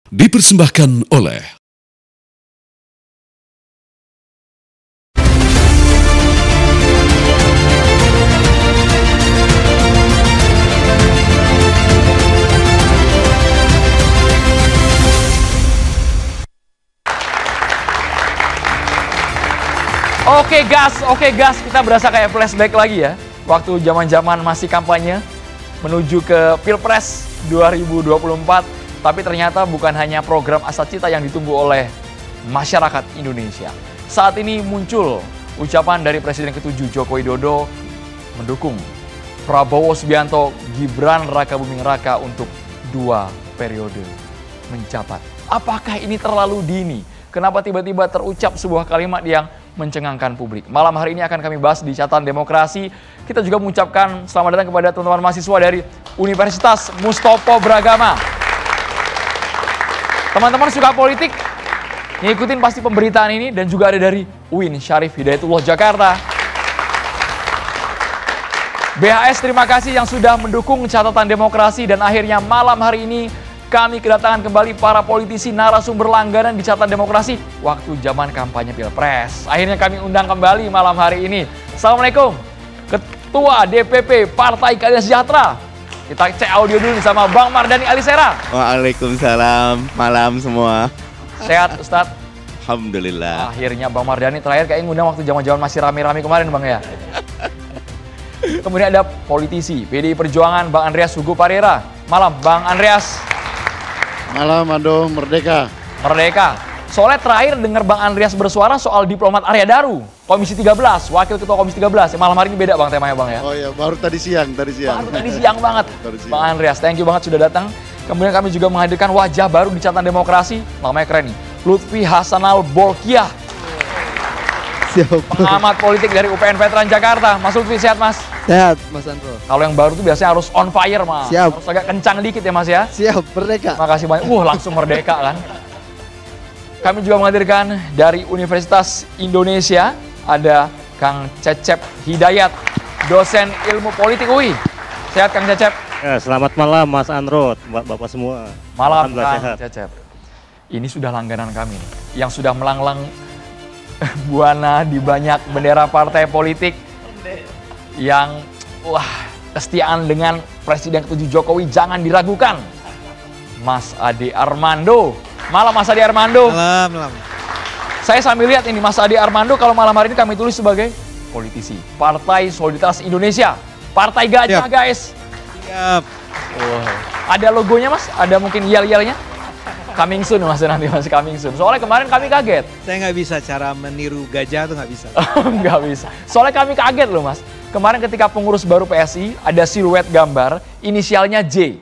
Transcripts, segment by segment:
Dipersembahkan oleh Oke gas, kita berasa kayak flashback lagi ya. Waktu zaman-zaman masih kampanye menuju ke Pilpres 2024. Tapi ternyata bukan hanya program Asacita yang ditunggu oleh masyarakat Indonesia. Saat ini muncul ucapan dari Presiden ke-7 Joko Widodo mendukung Prabowo Subianto, Gibran Rakabuming Raka untuk 2 periode menjabat. Apakah ini terlalu dini? Kenapa tiba-tiba terucap sebuah kalimat yang mencengangkan publik? Malam hari ini akan kami bahas di Catatan Demokrasi. Kita juga mengucapkan selamat datang kepada teman-teman mahasiswa dari Universitas Mustopo Bragama. Teman-teman suka politik, ngikutin pasti pemberitaan ini, dan juga ada dari UIN Syarif Hidayatullah Jakarta. BHS terima kasih yang sudah mendukung Catatan Demokrasi, dan akhirnya malam hari ini kami kedatangan kembali para politisi narasumber langganan di Catatan Demokrasi waktu zaman kampanye Pilpres. Akhirnya kami undang kembali malam hari ini. Assalamualaikum, Ketua DPP Partai Keadilan Sejahtera. Kita cek audio dulu sama Bang Mardhani Alisera. Waalaikumsalam, malam semua. Sehat Ustadz? Alhamdulillah. Akhirnya Bang Mardhani terakhir kayak ngundang waktu zaman-zaman masih rame-rame kemarin Bang ya. Kemudian ada politisi PDI Perjuangan Bang Andreas Hugo Parera. Malam Bang Andreas. Malam, aduh, merdeka. Merdeka. Soalnya terakhir dengar Bang Andreas bersuara soal diplomat Arya Daru, Komisi 13, Wakil Ketua Komisi 13. Malam hari ini beda Bang temanya Bang ya. Oh iya, baru tadi siang. Baru tadi siang banget. Bang Andreas, thank you banget sudah datang. Kemudian kami juga menghadirkan wajah baru di Catatan Demokrasi, namanya keren nih, Lutfi Hasanal Bolkiah. Pengamat politik dari UPN Veteran Jakarta. Mas Lutfi, sehat Mas? Sehat Mas Andro. Kalau yang baru tuh biasanya harus on fire Mas. Siap. Harus agak kencang dikit ya Mas ya. Siap, merdeka. Makasih banyak. Langsung merdeka kan. Kami juga menghadirkan dari Universitas Indonesia, ada Kang Cecep Hidayat, dosen ilmu politik UI. Sehat Kang Cecep? Ya, selamat malam Mas Andro, Bapak semua. Malam Kang sehat. Cecep. Ini sudah langganan kami nih, yang sudah melanglang buana di banyak bendera partai politik, yang kesetiaan dengan Presiden ke-7 Jokowi jangan diragukan. Mas Ade Armando. Malam Mas Ade Armando. Malam. Saya sambil lihat ini Mas Ade Armando, kalau malam hari ini kami tulis sebagai politisi Partai Solidaritas Indonesia. Partai gajah guys. Siap. Ada logonya Mas? Ada mungkin yel-yelnya? Coming soon Mas, nanti Mas, coming soon. Soalnya kemarin kami kaget. Saya nggak bisa cara meniru gajah tuh nggak bisa. Nggak bisa. Soalnya kami kaget loh Mas. Kemarin ketika pengurus baru PSI ada siluet gambar inisialnya J.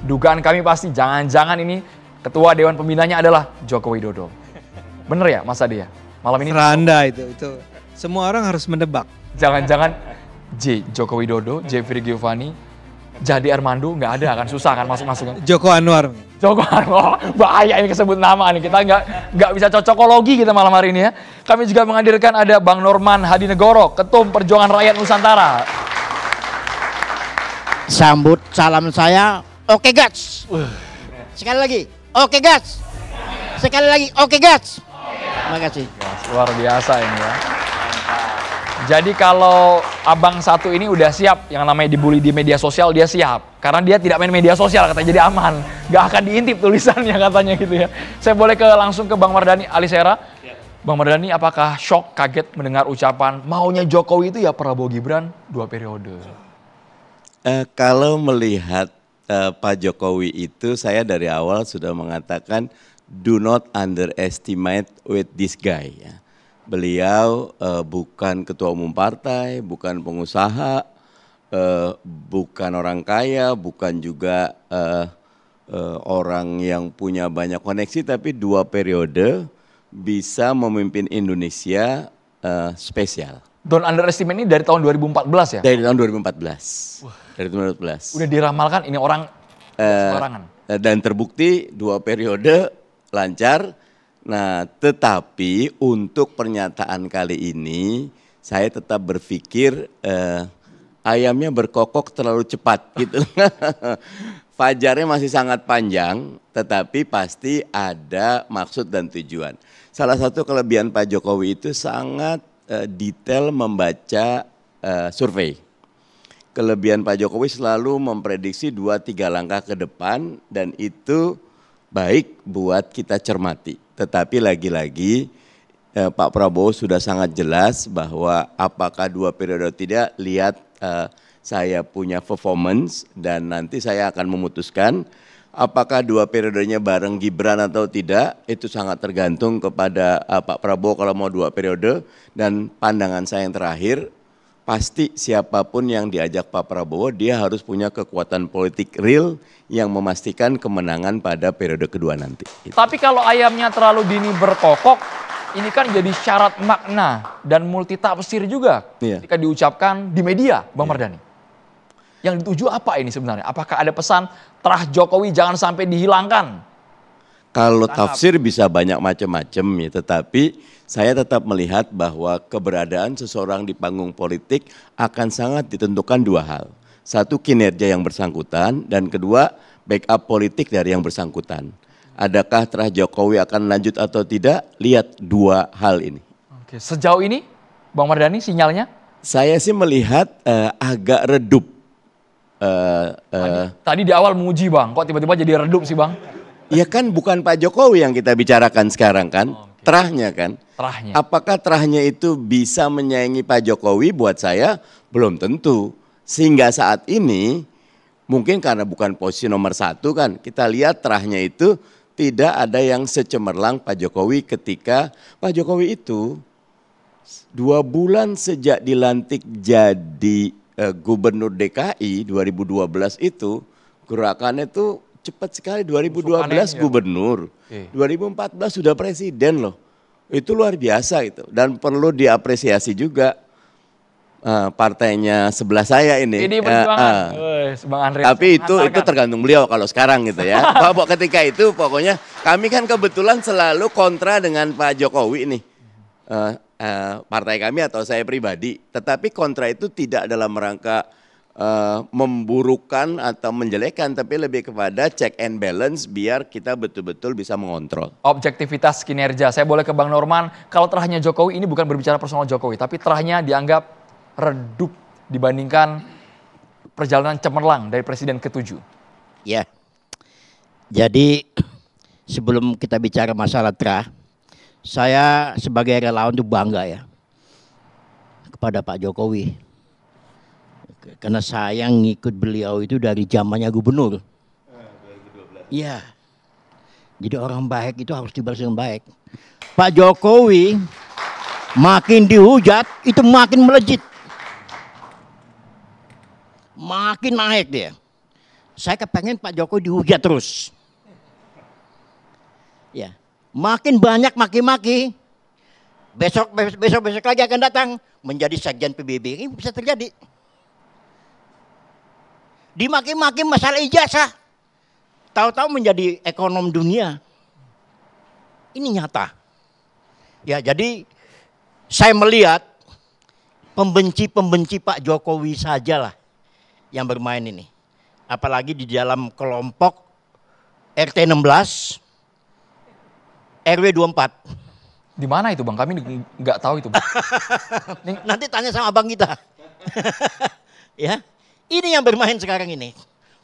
Dugaan kami pasti jangan-jangan ini Ketua Dewan Pembinanya adalah Joko Widodo. Bener ya Mas Ade ya? Malam ini Seranda itu semua orang harus mendebak. jangan-jangan J Joko Widodo, Jeffrey Giovanni, Jadi Armando nggak ada kan, susah kan masuk-masuknya. Joko Anwar. Joko Anwar, bahaya ini kesebut nama nih, kita nggak bisa cocokologi kita malam hari ini ya. Kami juga menghadirkan ada Bang Norman Hadinegoro, Ketum Perjuangan Rakyat Nusantara. Sambut salam saya, oke guys. Sekali lagi, oke guys. Sekali lagi, oke guys. Terima kasih. Luar biasa ini ya. Jadi kalau abang satu ini udah siap, yang namanya dibully di media sosial dia siap. Karena dia tidak main media sosial katanya, jadi aman. Gak akan diintip tulisannya katanya gitu ya. Saya boleh langsung ke Bang Mardhani Alisera. Bang Mardhani, apakah shock, kaget mendengar ucapan maunya Jokowi itu ya Prabowo Gibran 2 periode? Kalau melihat Pak Jokowi itu, saya dari awal sudah mengatakan do not underestimate with this guy. Ya. Beliau bukan ketua umum partai, bukan pengusaha, bukan orang kaya, bukan juga orang yang punya banyak koneksi, tapi 2 periode bisa memimpin Indonesia spesial. Don't underestimate ini dari tahun 2014 ya? Dari tahun 2014. Dari 2014. Udah diramalkan ini orang sembarangan. Dan terbukti 2 periode lancar. Nah, tetapi untuk pernyataan kali ini saya tetap berpikir ayamnya berkokok terlalu cepat gitu. fajarnya masih sangat panjang, tetapi pasti ada maksud dan tujuan. Salah satu kelebihan Pak Jokowi itu sangat detail membaca survei. Kelebihan Pak Jokowi selalu memprediksi 2-3 langkah ke depan dan itu baik buat kita cermati. Tetapi lagi-lagi Pak Prabowo sudah sangat jelas bahwa apakah 2 periode atau tidak, lihat saya punya performance dan nanti saya akan memutuskan apakah 2 periodenya bareng Gibran atau tidak, itu sangat tergantung kepada Pak Prabowo kalau mau 2 periode. Dan pandangan saya yang terakhir, pasti siapapun yang diajak Pak Prabowo, dia harus punya kekuatan politik real yang memastikan kemenangan pada periode kedua nanti. Tapi kalau ayamnya terlalu dini berkokok, ini kan jadi syarat makna dan multitafsir juga ketika diucapkan di media, Bang Mardhani. Yang dituju apa ini sebenarnya? Apakah ada pesan terah Jokowi jangan sampai dihilangkan? Kalau tafsir bisa banyak macam-macam ya, tetapi saya tetap melihat bahwa keberadaan seseorang di panggung politik akan sangat ditentukan 2 hal. Satu, kinerja yang bersangkutan, dan kedua, backup politik dari yang bersangkutan. Adakah terah Jokowi akan lanjut atau tidak? Lihat 2 hal ini. Oke, sejauh ini Bang Mardhani sinyalnya? Saya sih melihat agak redup. Tadi di awal muji Bang, kok tiba-tiba jadi redup sih Bang? Ya kan bukan Pak Jokowi yang kita bicarakan sekarang kan, terahnya kan. Terahnya. Apakah terahnya itu bisa menyaingi Pak Jokowi? Buat saya belum tentu. Sehingga saat ini mungkin karena bukan posisi nomor 1 kan, kita lihat terahnya itu tidak ada yang secemerlang Pak Jokowi ketika Pak Jokowi itu 2 bulan sejak dilantik jadi Gubernur DKI 2012 itu gerakannya itu cepat sekali. 2012 gubernur, 2014 sudah presiden loh. Itu luar biasa itu dan perlu diapresiasi juga partainya sebelah saya ini. Ini Perjuangan. Bang Andre. Tapi itu tergantung beliau kalau sekarang gitu ya. Bahwa ketika itu pokoknya kami kan kebetulan selalu kontra dengan Pak Jokowi nih. Partai kami atau saya pribadi. Tetapi kontra itu tidak dalam rangka memburukan atau menjelekkan, tapi lebih kepada check and balance biar kita betul-betul bisa mengontrol. Objektivitas kinerja. Saya boleh ke Bang Norman, kalau terahnya Jokowi ini bukan berbicara personal Jokowi, tapi terahnya dianggap redup dibandingkan perjalanan cemerlang dari Presiden ke-7. Ya, jadi sebelum kita bicara masalah terah, saya sebagai relawan itu bangga ya kepada Pak Jokowi. Karena saya ngikut beliau itu dari zamannya gubernur. 2012. Iya. Jadi orang baik itu harus dibalas dengan baik. Pak Jokowi makin dihujat itu makin melejit. Makin naik dia. Saya kepengen Pak Jokowi dihujat terus. Ya. Makin banyak maki-maki. Besok lagi akan datang menjadi sekjen PBB. Ini bisa terjadi. Dimaki-maki masalah ijazah, tahu-tahu menjadi ekonom dunia. Ini nyata. Ya, jadi saya melihat pembenci-pembenci Pak Jokowi sajalah yang bermain ini. Apalagi di dalam kelompok RT 16, RW 24. Di mana itu Bang? Kami nggak tahu itu Bang. Nanti tanya sama abang kita. Ya. Ini yang bermain sekarang ini.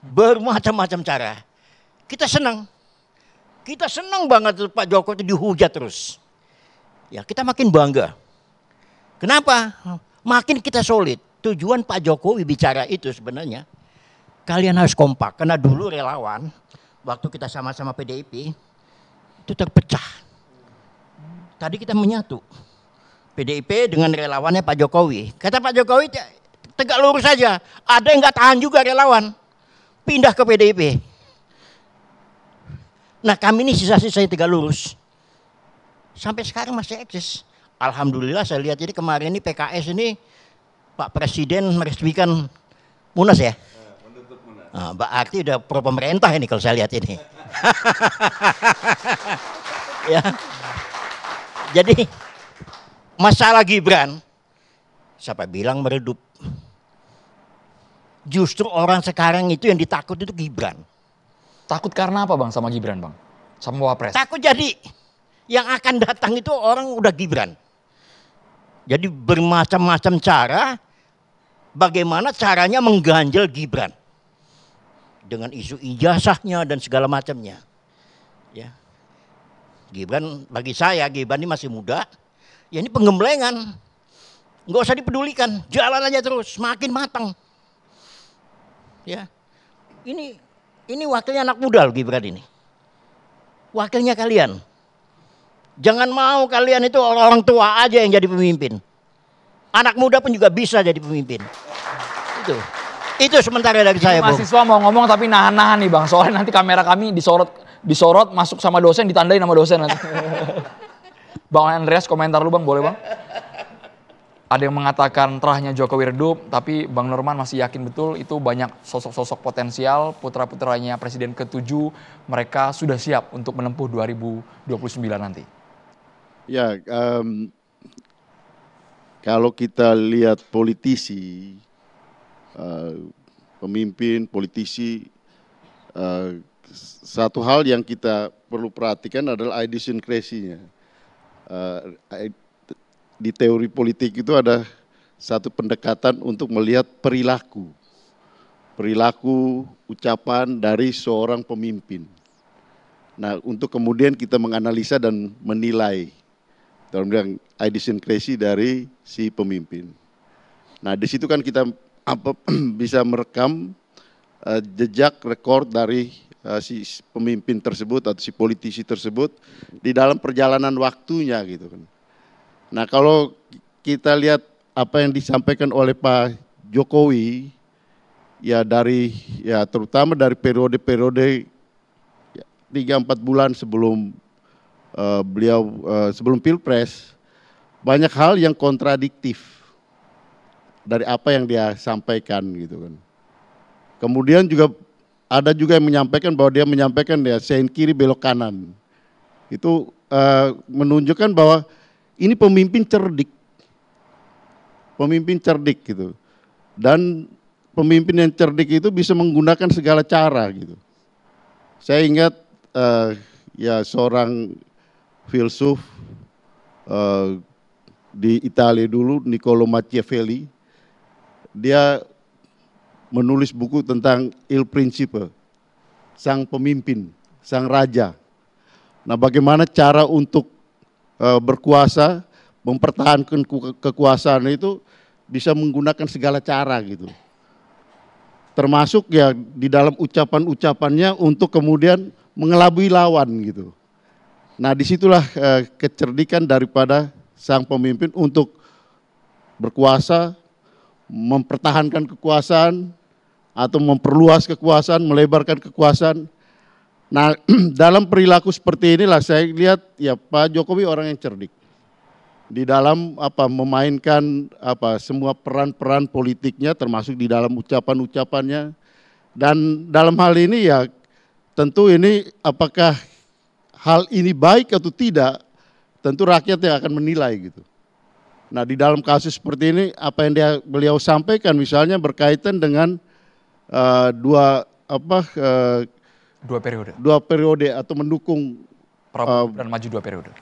Bermacam-macam cara. Kita senang. Kita senang banget Pak Jokowi itu dihujat terus. Ya, kita makin bangga. Kenapa? Makin kita solid. Tujuan Pak Jokowi bicara itu sebenarnya kalian harus kompak. Karena dulu relawan waktu kita sama-sama PDIP itu terpecah. Tadi kita menyatu. PDIP dengan relawannya Pak Jokowi. Kata Pak Jokowi tegak lurus saja. Ada yang nggak tahan juga relawan. Pindah ke PDIP. Nah kami ini sisa-sisa tegak lurus. Sampai sekarang masih eksis. Alhamdulillah saya lihat jadi kemarin ini PKS ini Pak Presiden meresmikan Munas ya. Nah, berarti udah pro pemerintah ini kalau saya lihat ini. Ya. Jadi masalah Gibran, siapa bilang meredup? Justru orang sekarang itu yang ditakut itu Gibran. Takut karena apa Bang sama Gibran Bang? Sama Wapres? Takut jadi yang akan datang itu orang udah Gibran. Jadi bermacam-macam cara bagaimana caranya mengganjal Gibran. Dengan isu ijazahnya dan segala macamnya. Ya. Gibran bagi saya, Gibran ini masih muda. Ya ini penggemblengan. Nggak usah dipedulikan, jalan aja terus, semakin matang. Ya. Ini wakilnya anak muda loh Gibran ini. Wakilnya kalian. Jangan mau kalian itu orang tua aja yang jadi pemimpin. Anak muda pun juga bisa jadi pemimpin. Itu sementara dari saya, Bung. Mahasiswa mau ngomong tapi nahan-nahan nih Bang. Soalnya nanti kamera kami disorot masuk sama dosen, ditandain sama dosen nanti. Bang Andreas komentar lu Bang, boleh Bang? Ada yang mengatakan terahnya Jokowi redup, tapi Bang Nurman masih yakin betul itu banyak sosok-sosok potensial, putra-putranya Presiden ke-7, mereka sudah siap untuk menempuh 2029 nanti. Ya, kalau kita lihat politisi, pemimpin, politisi, satu hal yang kita perlu perhatikan adalah idiosyncrasy-nya. Di teori politik itu ada satu pendekatan untuk melihat perilaku ucapan dari seorang pemimpin. Nah, untuk kemudian kita menganalisa dan menilai dalam bilang idiosyncrasy dari si pemimpin. Nah, di situ kan kita bisa merekam jejak rekor dari si pemimpin tersebut atau si politisi tersebut di dalam perjalanan waktunya gitu kan. Nah, kalau kita lihat apa yang disampaikan oleh Pak Jokowi ya terutama dari periode-periode 3-4 bulan sebelum sebelum Pilpres, banyak hal yang kontradiktif dari apa yang dia sampaikan gitu kan. Kemudian juga ada juga yang menyampaikan bahwa dia menyampaikan ya sen kiri belok kanan. Itu menunjukkan bahwa ini pemimpin cerdik gitu. Dan pemimpin yang cerdik itu bisa menggunakan segala cara gitu. Saya ingat ya seorang filsuf di Italia dulu, Niccolo Machiavelli, dia menulis buku tentang Il Principe, sang pemimpin, sang raja. Nah, bagaimana cara untuk berkuasa, mempertahankan kekuasaan itu bisa menggunakan segala cara gitu. Termasuk ya di dalam ucapan-ucapannya untuk kemudian mengelabui lawan gitu. Nah, disitulah kecerdikan daripada sang pemimpin untuk berkuasa, mempertahankan kekuasaan, atau memperluas kekuasaan, melebarkan kekuasaan. Nah, dalam perilaku seperti inilah saya lihat ya Pak Jokowi orang yang cerdik. Di dalam memainkan semua peran-peran politiknya termasuk di dalam ucapan-ucapannya. Dan dalam hal ini ya tentu ini apakah hal ini baik atau tidak, tentu rakyat yang akan menilai gitu. Nah, di dalam kasus seperti ini apa yang beliau sampaikan misalnya berkaitan dengan dua periode atau mendukung Prabowo Gibran maju 2 periode.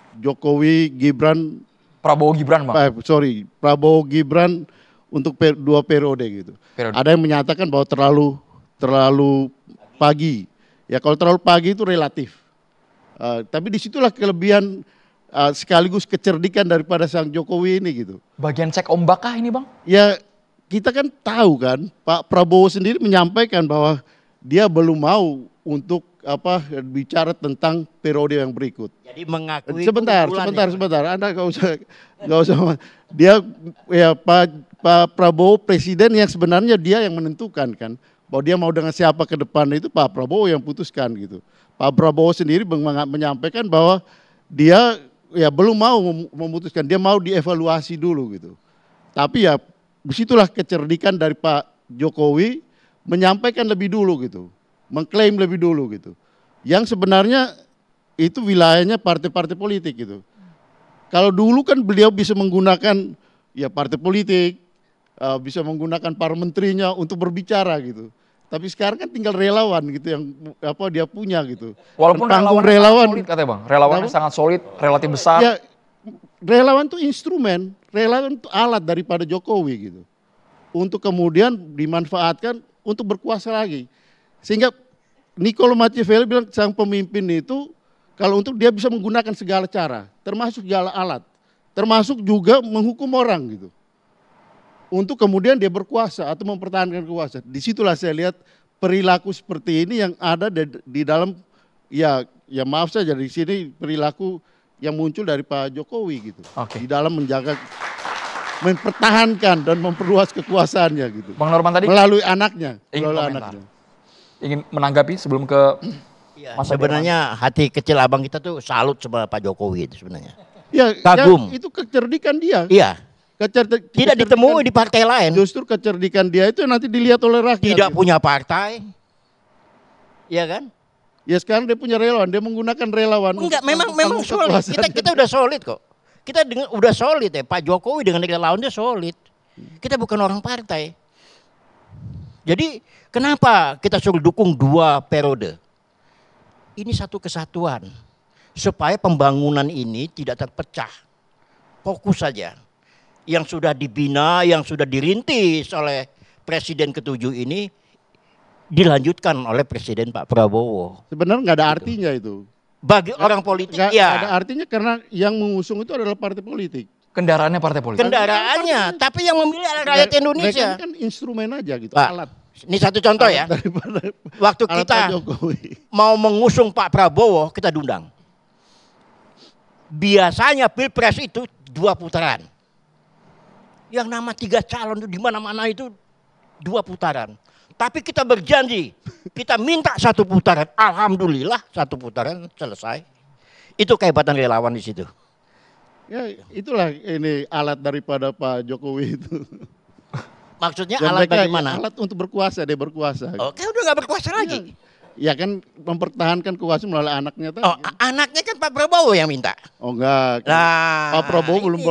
Prabowo Gibran untuk 2 periode gitu. Ada yang menyatakan bahwa terlalu pagi. Ya kalau terlalu pagi itu relatif. Tapi disitulah kelebihan sekaligus kecerdikan daripada sang Jokowi ini gitu. Bagian cek ombak kah ini Bang? Ya kita kan tahu kan Pak Prabowo sendiri menyampaikan bahwa dia belum mau untuk bicara tentang periode yang berikut. Jadi mengakui sebentar. Anda nggak usah. Dia ya Pak Prabowo presiden yang sebenarnya dia yang menentukan kan bahwa dia mau dengan siapa ke depan itu Pak Prabowo yang putuskan gitu. Pak Prabowo sendiri menyampaikan bahwa dia ya belum mau memutuskan, dia mau dievaluasi dulu gitu. Tapi ya disitulah kecerdikan dari Pak Jokowi menyampaikan lebih dulu gitu. Mengklaim lebih dulu gitu. Yang sebenarnya itu wilayahnya partai-partai politik gitu. Kalau dulu kan beliau bisa menggunakan ya partai politik, bisa menggunakan para menterinya untuk berbicara gitu. Tapi sekarang kan tinggal relawan gitu yang apa dia punya gitu. Walaupun Panggung relawan solid katanya Bang, relawannya sangat solid, relatif besar. Ya, relawan itu instrumen, relawan itu alat daripada Jokowi gitu. Untuk kemudian dimanfaatkan untuk berkuasa lagi. Sehingga Niccolo Machiavelli bilang sang pemimpin itu kalau untuk dia bisa menggunakan segala cara, termasuk segala alat, termasuk juga menghukum orang gitu. Untuk kemudian dia berkuasa atau mempertahankan kuasa. Disitulah saya lihat perilaku seperti ini yang ada di dalam, ya maaf saja di sini perilaku yang muncul dari Pak Jokowi gitu. Oke. Di dalam menjaga, mempertahankan dan memperluas kekuasaannya gitu. Bang Norman tadi Melalui anaknya. ingin Melalui komentar. anaknya. Ingin menanggapi sebelum ke Ya, Mas sebenarnya hati kecil abang kita tuh salut sama Pak Jokowi itu sebenarnya. Ya, Kagum. itu kecerdikan dia. Iya, Kecerdikan- tidak ditemui di partai lain. Justru kecerdikan dia itu nanti dilihat oleh rakyat. Tidak gitu. punya partai. Iya kan? Ya sekarang dia punya relawan, dia menggunakan relawan. Enggak, untuk memang membangun solid. kekuasaan. Kita udah solid kok. Kita udah solid ya. Pak Jokowi dengan relawannya solid. Kita bukan orang partai. Jadi kenapa kita suruh dukung 2 periode? Ini satu kesatuan. Supaya pembangunan ini tidak terpecah. Fokus saja. Yang sudah dibina, yang sudah dirintis oleh Presiden ke-7 ini dilanjutkan oleh Presiden Pak Prabowo. Sebenarnya nggak ada artinya itu. Bagi orang politik Nggak ya. ada artinya karena yang mengusung itu adalah partai politik. kendaraannya partai politik. Kendaraannya, tapi yang memilih adalah rakyat Indonesia. Mereka kan instrumen aja gitu, Pak, alat. ini satu contoh ya. Daripada Waktu alat kita Pak Jokowi. mau mengusung Pak Prabowo, kita diundang. Biasanya Pilpres itu 2 putaran. Yang nama 3 calon itu di mana-mana itu 2 putaran. Tapi kita berjanji, kita minta 1 putaran. Alhamdulillah 1 putaran selesai. Itu kehebatan relawan di situ. Ya itulah ini alat daripada Pak Jokowi itu. Maksudnya Dan alat mereka bagaimana? alat untuk berkuasa, dia berkuasa. Oke, udah nggak berkuasa lagi. Ya kan mempertahankan kuasa melalui anaknya tadi. Oh, anaknya kan Pak Prabowo yang minta. Oh enggak. Nah, Pak Prabowo belum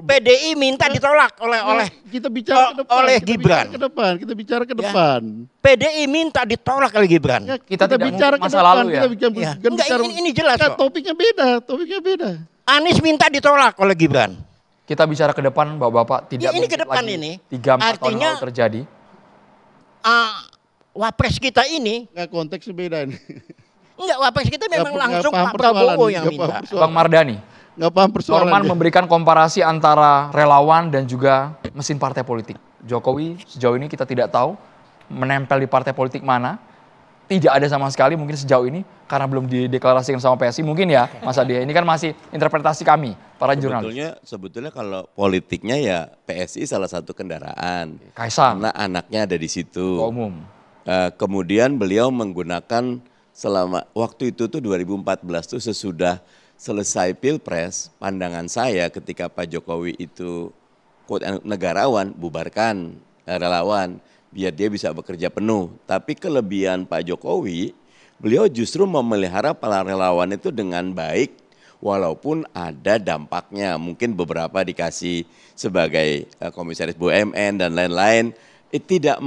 PDI minta ditolak oleh kita bicara ke depan. oleh kita Gibran. bicara ke depan, kita bicara ke Ya. depan. PDI minta ditolak oleh Gibran. Ya, Kita tidak bicara masa ke depan, lalu ya? kita bicara, Ya. bukan Enggak, bicara ini jelas Nah, kok. topiknya beda. Anies minta ditolak oleh Gibran. Kita bicara ke depan, Bapak-bapak, tidak Ini ke mungkin depan lagi ini. 3-4 tahun Artinya- lalu terjadi. Wapres kita ini, Enggak, konteksnya beda ini. enggak, wapres kita memang Nggak langsung paham Pak Prabowo persoalan, yang nggak paham minta. persoalan. Bang Mardhani, Enggak paham persoalan. Norman memberikan komparasi antara relawan dan juga mesin partai politik. Jokowi sejauh ini kita tidak tahu menempel di partai politik mana. Tidak ada sama sekali mungkin sejauh ini karena belum dideklarasikan sama PSI. Mungkin ya Mas Adi, ini kan masih interpretasi kami, para jurnalis. Sebetulnya kalau politiknya ya PSI salah satu kendaraan. Kaisang, Karena anaknya ada di situ. Ketua Umum. Kemudian beliau menggunakan selama waktu itu tuh 2014 tuh sesudah selesai Pilpres, pandangan saya ketika Pak Jokowi itu quote negarawan, bubarkan relawan biar dia bisa bekerja penuh. Tapi kelebihan Pak Jokowi, beliau justru memelihara para relawan itu dengan baik walaupun ada dampaknya. Mungkin beberapa dikasih sebagai komisaris BUMN dan lain-lain. Tidak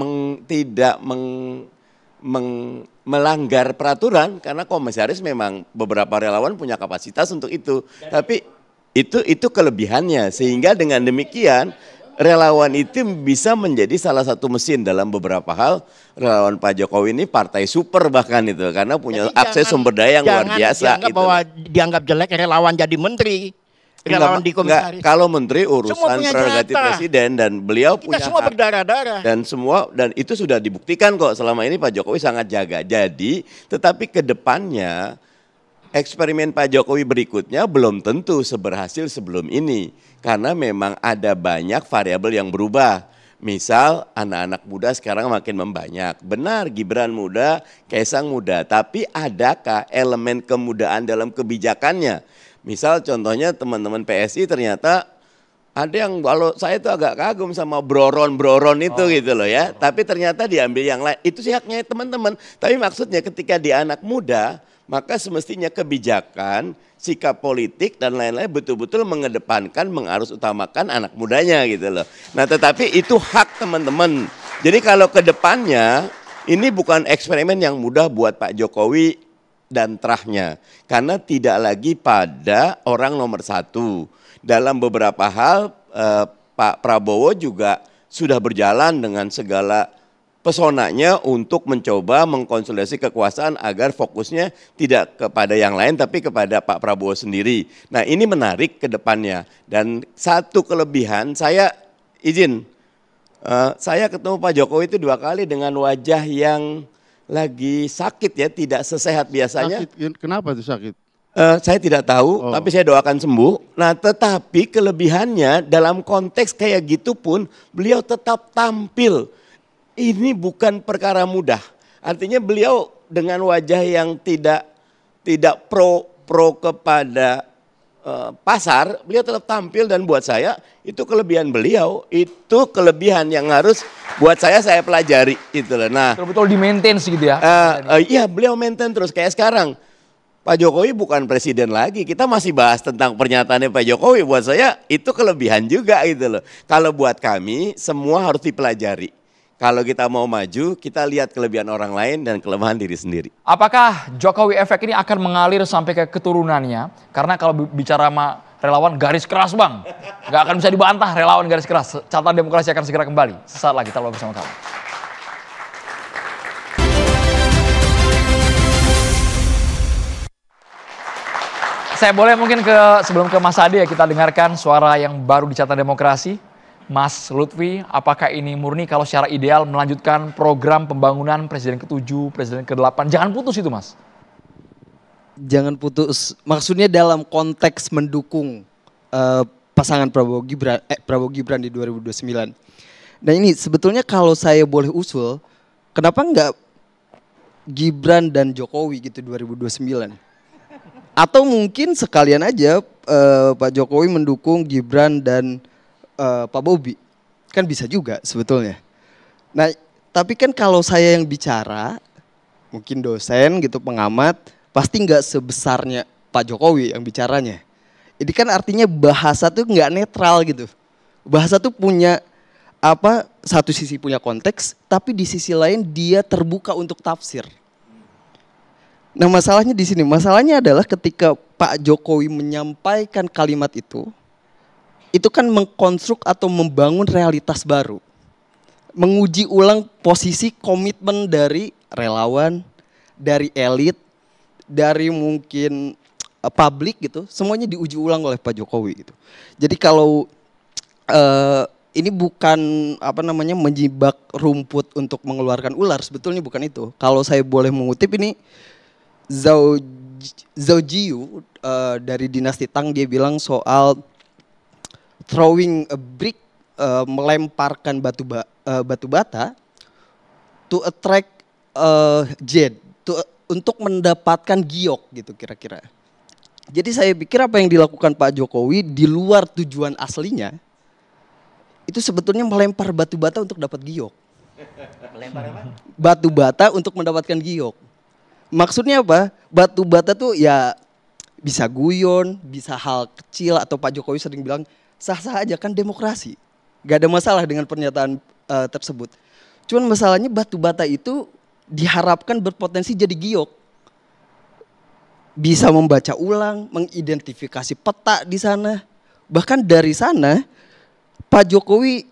melanggar peraturan karena komisaris memang beberapa relawan punya kapasitas untuk itu. Tapi itu kelebihannya sehingga dengan demikian relawan itu bisa menjadi salah satu mesin dalam beberapa hal. Relawan Pak Jokowi ini partai super bahkan itu karena punya Jadi akses sumber daya yang luar jangan biasa. dianggap Gitu. bahwa dianggap jelek relawan jadi menteri. Relawan di komisaris. Kalau menteri Semua urusan punya prerogatif jatah. presiden dan beliau Kita punya semua hak. berdarah-darah. Dan itu sudah dibuktikan kok selama ini Pak Jokowi sangat jaga. Jadi tetapi ke depannya eksperimen Pak Jokowi berikutnya belum tentu seberhasil sebelum ini. Karena memang ada banyak variabel yang berubah. Misal anak-anak muda sekarang makin membanyak. Benar Gibran muda, Kaisang muda. Tapi adakah elemen kemudaan dalam kebijakannya? Misal contohnya teman-teman PSI ternyata ada yang kalau saya tuh agak kagum sama broron-broron itu gitu loh ya. Tapi ternyata diambil yang lain. Itu sih haknya teman-teman. Tapi maksudnya ketika dia anak muda, maka semestinya kebijakan, sikap politik dan lain-lain betul-betul mengedepankan, mengarus utamakan anak mudanya gitu loh. Nah tetapi itu hak teman-teman. Jadi kalau ke depannya Ini bukan eksperimen yang mudah buat Pak Jokowi dan terahnya. Karena tidak lagi pada orang nomor satu. Dalam beberapa hal Pak Prabowo juga sudah berjalan dengan segala pesonanya untuk mencoba mengkonsolidasi kekuasaan agar fokusnya tidak kepada yang lain tapi kepada Pak Prabowo sendiri. Nah ini menarik ke depannya. Dan satu kelebihan saya izin, saya ketemu Pak Jokowi itu 2 kali dengan wajah yang lagi sakit ya, tidak sesehat biasanya. Sakit, kenapa itu sakit? Saya tidak tahu, tapi saya doakan sembuh. Nah tetapi kelebihannya dalam konteks kayak gitu pun beliau tetap tampil. Ini bukan perkara mudah. Artinya beliau dengan wajah yang tidak pro kepada pasar, beliau tetap tampil dan buat saya itu kelebihan beliau, itu kelebihan yang harus buat saya pelajari itu loh. Nah, betul-betul di-maintain gitu ya. Iya, beliau maintain terus kayak sekarang. Pak Jokowi bukan presiden lagi. Kita masih bahas tentang pernyataannya Pak Jokowi. Buat saya itu kelebihan juga gitu loh. Kalau buat kami semua harus dipelajari. Kalau kita mau maju, kita lihat kelebihan orang lain dan kelemahan diri sendiri. Apakah Jokowi efek ini akan mengalir sampai ke keturunannya? Karena kalau bicara sama relawan garis keras bang, nggak akan bisa dibantah relawan garis keras. Catatan Demokrasi akan segera kembali. Sesaat lagi, tetaplah bersama kami. Saya boleh mungkin sebelum ke Mas Ade ya, kita dengarkan suara yang baru di Catatan Demokrasi. Mas Lutfi, apakah ini murni kalau secara ideal melanjutkan program pembangunan Presiden ke-7, Presiden ke-8? Jangan putus itu Mas. Jangan putus, maksudnya dalam konteks mendukung pasangan Prabowo Gibran di 2029. Nah ini sebetulnya kalau saya boleh usul, kenapa enggak Gibran dan Jokowi gitu 2029? Atau mungkin sekalian aja Pak Jokowi mendukung Gibran dan Pak Bobi, kan bisa juga sebetulnya. Nah, tapi kan kalau saya yang bicara, mungkin dosen gitu, pengamat, pasti nggak sebesarnya Pak Jokowi yang bicaranya. Ini kan artinya bahasa tuh nggak netral gitu. Bahasa tuh punya satu sisi punya konteks, tapi di sisi lain dia terbuka untuk tafsir. Nah masalahnya di sini, masalahnya adalah ketika Pak Jokowi menyampaikan kalimat itu kan mengkonstruk atau membangun realitas baru. Menguji ulang posisi komitmen dari relawan, dari elit, dari mungkin publik gitu. Semuanya diuji ulang oleh Pak Jokowi gitu. Jadi kalau ini bukan menjibak rumput untuk mengeluarkan ular, sebetulnya bukan itu. Kalau saya boleh mengutip ini, Zhao Jiyu dari dinasti Tang, dia bilang soal throwing a brick, melemparkan batu bata to attract jade, untuk mendapatkan giok gitu kira-kira. Jadi saya pikir apa yang dilakukan Pak Jokowi di luar tujuan aslinya itu sebetulnya melempar batu bata untuk dapat giok. Melempar apa? Batu bata untuk mendapatkan giok. Maksudnya apa? Batu bata tuh ya bisa guyon, bisa hal kecil, atau Pak Jokowi sering bilang sah-sah aja kan demokrasi. Gak ada masalah dengan pernyataan tersebut. Cuman masalahnya batu bata itu diharapkan berpotensi jadi giok. Bisa membaca ulang, mengidentifikasi peta di sana. Bahkan dari sana Pak Jokowi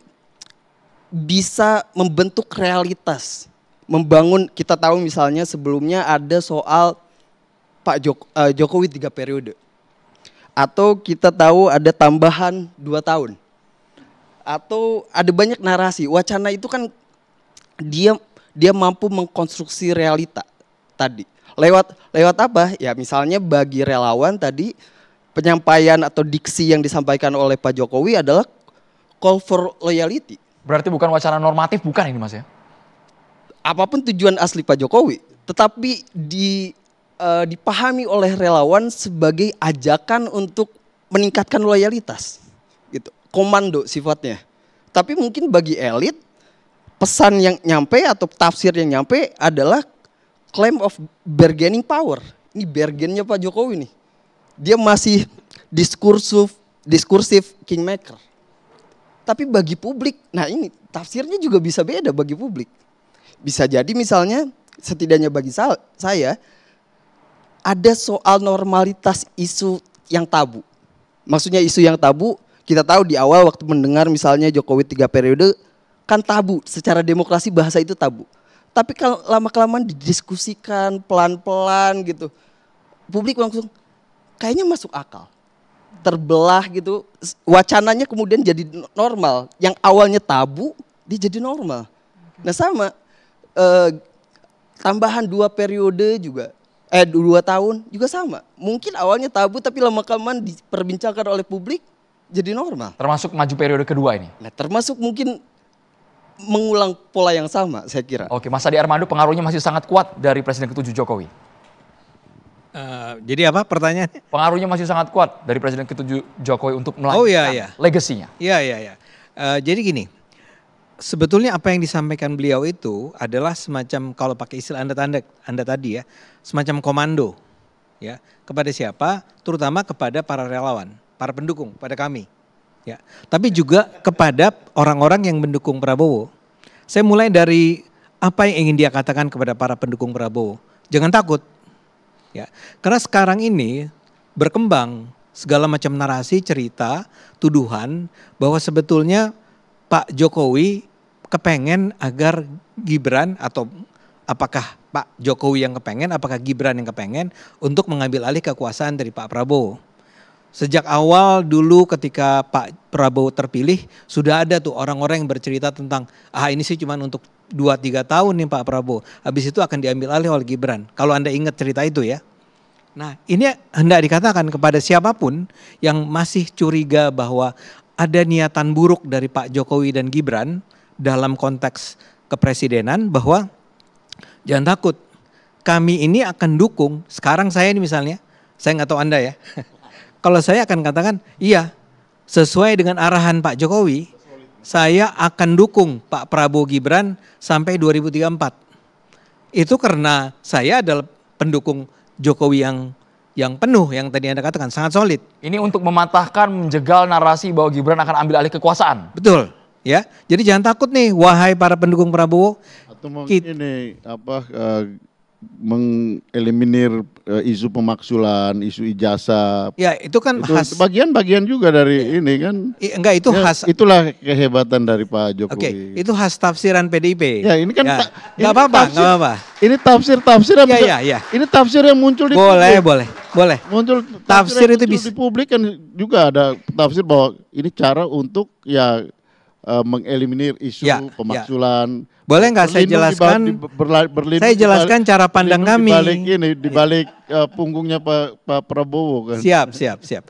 bisa membentuk realitas. Membangun, kita tahu misalnya sebelumnya ada soal Jokowi 3 periode. Atau kita tahu ada tambahan 2 tahun. Atau ada banyak narasi. Wacana itu kan dia mampu mengkonstruksi realita tadi. Lewat apa? Ya misalnya bagi relawan tadi penyampaian atau diksi yang disampaikan oleh Pak Jokowi adalah call for loyalty. Berarti bukan wacana normatif, bukan ini Mas ya? Apapun tujuan asli Pak Jokowi, tetapi dipahami oleh relawan sebagai ajakan untuk meningkatkan loyalitas, gitu. Komando sifatnya. Tapi mungkin bagi elit, pesan yang nyampe atau tafsir yang nyampe adalah claim of bargaining power. Ini bargainnya Pak Jokowi nih. Dia masih diskursif kingmaker. Tapi bagi publik, nah ini tafsirnya juga bisa beda bagi publik. Bisa jadi misalnya setidaknya bagi saya ada soal normalitas isu yang tabu. Maksudnya isu yang tabu, kita tahu di awal waktu mendengar misalnya Jokowi 3 periode kan tabu, secara demokrasi bahasa itu tabu. Tapi kalau lama-kelamaan didiskusikan pelan-pelan gitu, publik langsung kayaknya masuk akal. Terbelah gitu, wacananya kemudian jadi normal. Yang awalnya tabu, dia jadi normal. Nah sama, tambahan 2 periode juga, 2 tahun juga sama. Mungkin awalnya tabu tapi lama-kelamaan diperbincangkan oleh publik jadi normal. Termasuk maju periode kedua ini. Nah termasuk mungkin mengulang pola yang sama saya kira. Oke, Mas Adi Armando pengaruhnya masih sangat kuat dari Presiden ke-7 Jokowi. Jadi apa pertanyaannya? Pengaruhnya masih sangat kuat dari Presiden ke-7 Jokowi untuk melanjutkan Oh, iya. legasinya. Iya. Jadi gini, sebetulnya apa yang disampaikan beliau itu adalah semacam, kalau pakai istilah Anda tadi ya, semacam komando ya, kepada siapa? Terutama kepada para relawan, para pendukung, pada kami. Ya. Tapi juga kepada orang-orang yang mendukung Prabowo. Saya mulai dari apa yang ingin dia katakan kepada para pendukung Prabowo. Jangan takut. Ya. Karena sekarang ini berkembang segala macam narasi, cerita, tuduhan bahwa sebetulnya Pak Jokowi kepengen agar Gibran, atau apakah Pak Jokowi yang kepengen, apakah Gibran yang kepengen untuk mengambil alih kekuasaan dari Pak Prabowo. Sejak awal dulu ketika Pak Prabowo terpilih, sudah ada tuh orang-orang yang bercerita tentang ini sih cuma untuk 2-3 tahun nih Pak Prabowo. Habis itu akan diambil alih oleh Gibran. Kalau Anda ingat cerita itu ya. Nah ini hendak dikatakan kepada siapapun yang masih curiga bahwa ada niatan buruk dari Pak Jokowi dan Gibran dalam konteks kepresidenan, bahwa jangan takut. Kami ini akan dukung, sekarang saya ini misalnya, saya nggak tahu Anda ya. Kalau saya akan katakan, iya, sesuai dengan arahan Pak Jokowi, saya akan dukung Pak Prabowo Gibran sampai 2034. Itu karena saya adalah pendukung Jokowi yang penuh, yang tadi Anda katakan, sangat solid. Ini untuk mematahkan, menjegal narasi bahwa Gibran akan ambil alih kekuasaan. Betul, ya. Jadi jangan takut nih, wahai para pendukung Prabowo. Atau mungkin ini mengeliminir isu pemaksulan, isu ijazah. Ya itu kan Itu khas. bagian-bagian juga dari ini kan. Enggak, itu Ya, khas. itulah kehebatan dari Pak Jokowi. Oke, itu khas tafsiran PDIP. Ya ini kan Ya. ini Nggak apa-apa, tafsir- nggak apa-apa. Ini tafsir yang Ya. ini tafsir yang muncul di Boleh, publik. boleh. Muncul Tafsir yang itu muncul bisa. di publik kan juga ada tafsir bahwa ini cara untuk mengeliminir isu Ya, pemaksulan. Boleh nggak saya Berlindung jelaskan? berlindung Saya jelaskan cara pandang kami. Di balik punggungnya Pak Prabowo kan. Siap.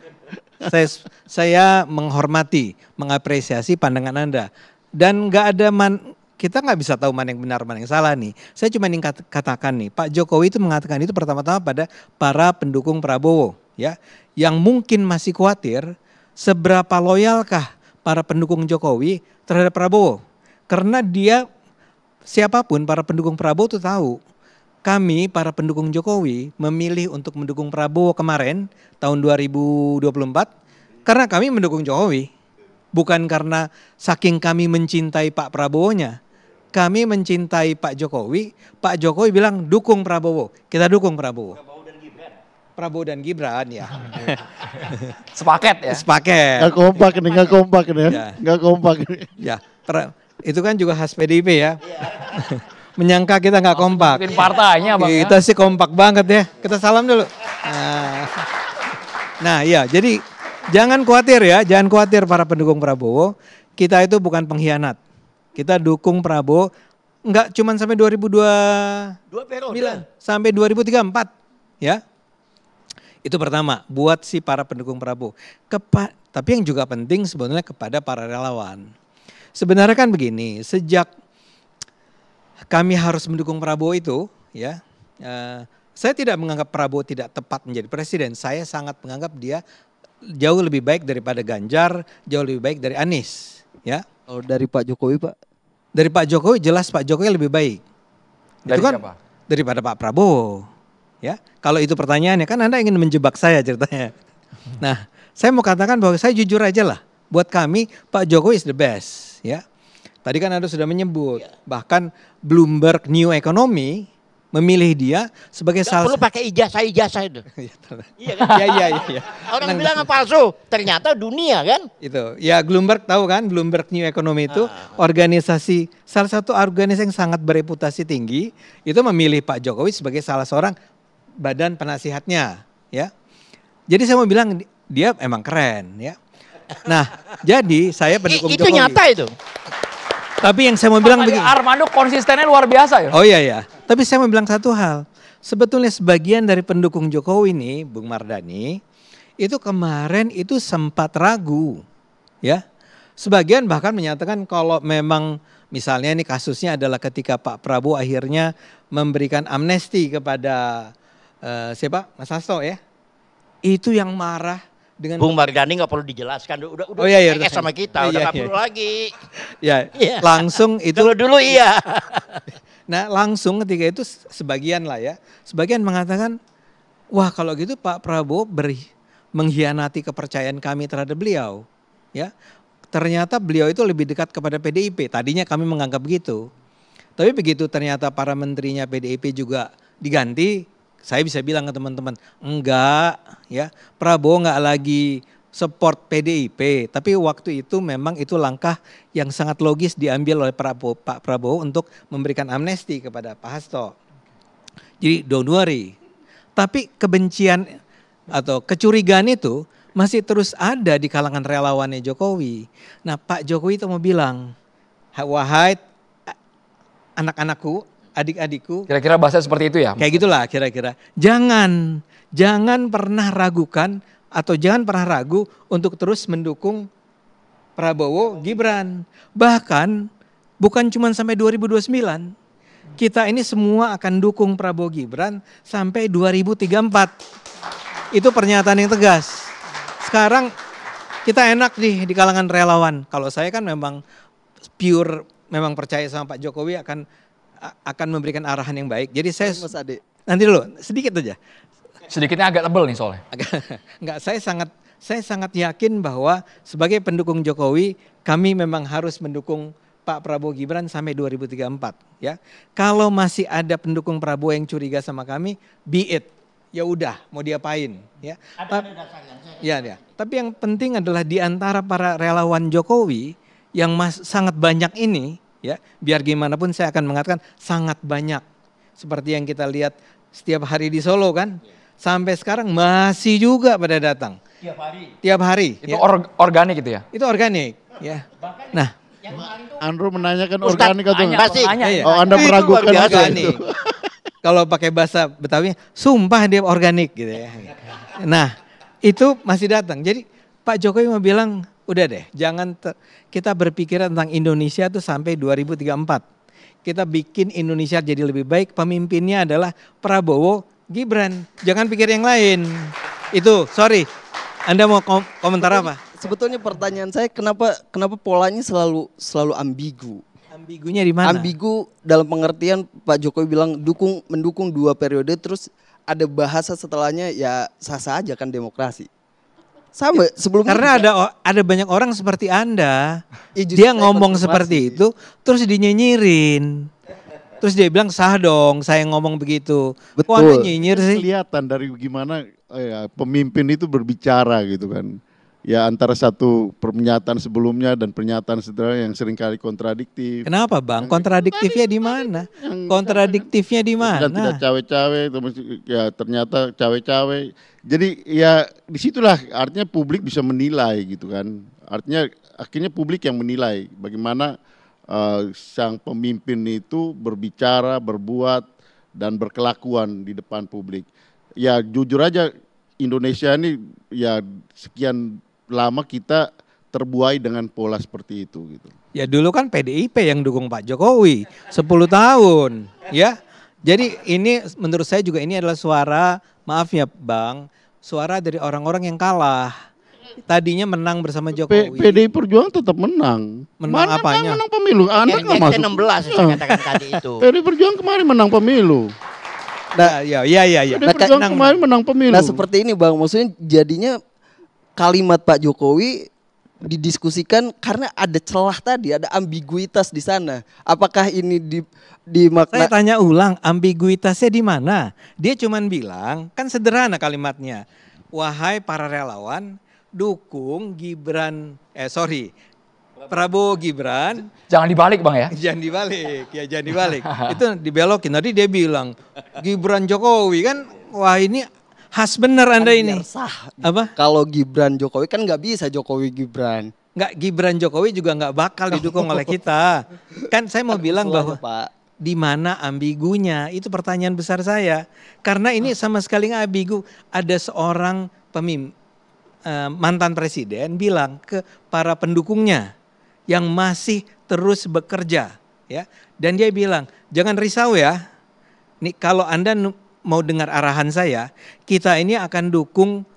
Saya menghormati, mengapresiasi pandangan Anda. Dan nggak ada kita nggak bisa tahu mana yang benar, mana yang salah nih. Saya cuma ingin katakan nih, Pak Jokowi itu mengatakan itu pertama-tama pada para pendukung Prabowo, ya, yang mungkin masih khawatir seberapa loyalkah para pendukung Jokowi terhadap Prabowo. Karena siapapun para pendukung Prabowo itu tahu, kami para pendukung Jokowi memilih untuk mendukung Prabowo kemarin tahun 2024 karena kami mendukung Jokowi. Bukan karena saking kami mencintai Pak Prabowo-nya. Kami mencintai Pak Jokowi. Pak Jokowi bilang dukung Prabowo. Kita dukung Prabowo. Prabowo dan Gibran ya. Sepaket ya. Sepaket. Nggak kompak nih. Ya. Nggak kompak nih. Ya, itu kan juga khas PDIP ya. Menyangka kita nggak kompak. Mungkin partainya Bang ya. Kita sih kompak banget ya. Kita salam dulu. Nah ya, jadi jangan khawatir ya. Jangan khawatir para pendukung Prabowo. Kita itu bukan pengkhianat. Kita dukung Prabowo. Nggak cuma sampai 2029. 2 periode. Sampai 2034. Ya. Itu pertama, buat si para pendukung Prabowo. Tapi yang juga penting sebetulnya kepada para relawan. Sebenarnya kan begini, sejak kami harus mendukung Prabowo itu, ya, saya tidak menganggap Prabowo tidak tepat menjadi presiden. Saya sangat menganggap dia jauh lebih baik daripada Ganjar, jauh lebih baik dari Anies, ya. Kalau dari Pak Jokowi Pak? Dari Pak Jokowi jelas Pak Jokowi lebih baik. Dari Itu kan siapa? daripada Pak Prabowo. Ya, kalau itu pertanyaannya kan Anda ingin menjebak saya ceritanya. Nah, saya mau katakan bahwa saya jujur aja lah. Buat kami Pak Jokowi is the best, ya. Tadi kan Anda sudah menyebut, bahkan Bloomberg New Economy memilih dia sebagai Gak salah perlu pakai ijazah itu. Iya kan? Iya. Orang bilang palsu, ternyata dunia kan. Itu. Ya Bloomberg tahu kan, Bloomberg New Economy itu organisasi, salah satu organisasi yang sangat bereputasi tinggi, itu memilih Pak Jokowi sebagai salah seorang badan penasihatnya, ya. Jadi saya mau bilang dia emang keren, ya. Nah, jadi saya pendukung Itu Jokowi. nyata itu. Tapi yang saya mau bilang begini. Armando konsistennya luar biasa ya. Oh iya. Tapi saya mau bilang satu hal. Sebetulnya sebagian dari pendukung Jokowi nih, Bung Mardhani, itu kemarin itu sempat ragu. Ya. Sebagian bahkan menyatakan kalau memang misalnya ini kasusnya adalah ketika Pak Prabowo akhirnya memberikan amnesti kepada siapa? Mas Hasto ya. Itu yang marah dengan Bung Mardhani nggak perlu dijelaskan, udah Oh iya, sama kita, udah nggak perlu lagi. Ya, Iya. langsung itu. Kalau dulu iya. Nah langsung ketika itu sebagian lah ya, sebagian mengatakan, wah kalau gitu Pak Prabowo mengkhianati kepercayaan kami terhadap beliau. Ya, ternyata beliau itu lebih dekat kepada PDIP. Tadinya kami menganggap begitu. Tapi begitu ternyata para menterinya PDIP juga diganti, saya bisa bilang ke teman-teman, enggak ya, Prabowo enggak lagi support PDIP. Tapi waktu itu memang itu langkah yang sangat logis diambil oleh Pak Prabowo untuk memberikan amnesti kepada Pak Hasto. Jadi don't worry. Tapi kebencian atau kecurigaan itu masih terus ada di kalangan relawannya Jokowi. Nah Pak Jokowi itu mau bilang, wahai anak-anakku, adik-adikku. Kira-kira bahasa seperti itu ya? Kayak gitulah kira-kira. Jangan pernah ragukan atau jangan pernah ragu untuk terus mendukung Prabowo Gibran. Bahkan bukan cuma sampai 2029. Kita ini semua akan dukung Prabowo Gibran sampai 2034. Itu pernyataan yang tegas. Sekarang kita enak nih di kalangan relawan. Kalau saya kan memang pure, memang percaya sama Pak Jokowi akan memberikan arahan yang baik. Jadi saya Mas Ade. nanti dulu sedikit aja. Sedikitnya agak tebel nih soalnya. Enggak, saya sangat yakin bahwa sebagai pendukung Jokowi kami memang harus mendukung Pak Prabowo Gibran sampai 2034 ya. Kalau masih ada pendukung Prabowo yang curiga sama kami, be it. Ya udah, mau diapain ya. Ya. Tapi yang penting adalah di antara para relawan Jokowi yang sangat banyak ini ya, biar gimana pun saya akan mengatakan sangat banyak. Seperti yang kita lihat setiap hari di Solo kan. Sampai sekarang masih juga pada datang. Tiap hari. Itu Ya. organik gitu ya? Itu organik ya. Nah, Andro menanyakan organik atau tanya, enggak? Pasti. tanya. Iya. Oh, Anda Itu meragukan luar biasa itu. organik. Kalau pakai bahasa Betawi, sumpah dia organik gitu ya. Nah, itu masih datang. Jadi Pak Jokowi mau bilang, udah deh, jangan kita berpikir tentang Indonesia tuh sampai 2034. Kita bikin Indonesia jadi lebih baik, pemimpinnya adalah Prabowo Gibran. Jangan pikir yang lain. Itu, sorry. Anda mau komentar apa? Sebetulnya pertanyaan saya kenapa polanya selalu ambigu? Ambigunya di mana? Ambigu dalam pengertian Pak Jokowi bilang mendukung 2 periode, terus ada bahasa setelahnya ya sah-sah aja kan demokrasi. Sama sebelumnya. Karena ada banyak orang seperti Anda. Ya, justru Dia saya ngomong konfirmasi. seperti itu terus dinyinyirin. Terus dia bilang sah dong saya ngomong begitu. Kok Betul. Anda nyinyir sih? Kelihatan dari gimana pemimpin itu berbicara gitu kan. Ya antara satu pernyataan sebelumnya dan pernyataan setelahnya yang seringkali kontradiktif. Kenapa Bang? Kontradiktifnya di mana? Kontradiktifnya di Dan tidak mana? cawe-cawe, ya ternyata cawe-cawe. Jadi ya disitulah artinya publik bisa menilai gitu kan. Artinya akhirnya publik yang menilai bagaimana sang pemimpin itu berbicara, berbuat, dan berkelakuan di depan publik. Ya jujur aja Indonesia ini ya sekian lama kita terbuai dengan pola seperti itu gitu. Ya dulu kan PDIP yang dukung Pak Jokowi 10 tahun ya. Jadi ini menurut saya juga ini adalah suara, maaf ya Bang, suara dari orang-orang yang kalah. Tadinya menang bersama Jokowi. PDI Perjuangan tetap menang. Menang Mana apanya? Menang pemilu. Anda nggak masuk. 16 saya katakan tadi itu. PDI Perjuangan kemarin menang pemilu. Ya. PDI Perjuangan kemarin menang pemilu. Nah seperti ini Bang, maksudnya jadinya kalimat Pak Jokowi didiskusikan karena ada celah tadi, ada ambiguitas di sana. Apakah ini di makna Saya tanya ulang, ambiguitasnya di mana? Dia cuman bilang, kan sederhana kalimatnya. Wahai para relawan, dukung Prabowo Gibran. Jangan dibalik Bang ya. Jangan dibalik. Itu dibelokin. Tadi dia bilang Gibran Jokowi kan, wah ini khas bener Anda ini. sah. Apa? Kalau Gibran Jokowi kan nggak bisa Jokowi Gibran. Nggak, Gibran Jokowi juga nggak bakal didukung oleh kita. Kan saya mau bilang bahwa Pak. di mana ambigunya? Itu pertanyaan besar saya. Karena ini sama sekali nggak ambigu. Ada seorang mantan presiden bilang ke para pendukungnya yang masih terus bekerja, ya. Dan dia bilang, jangan risau ya. Nih kalau Anda mau dengar arahan saya, kita ini akan dukung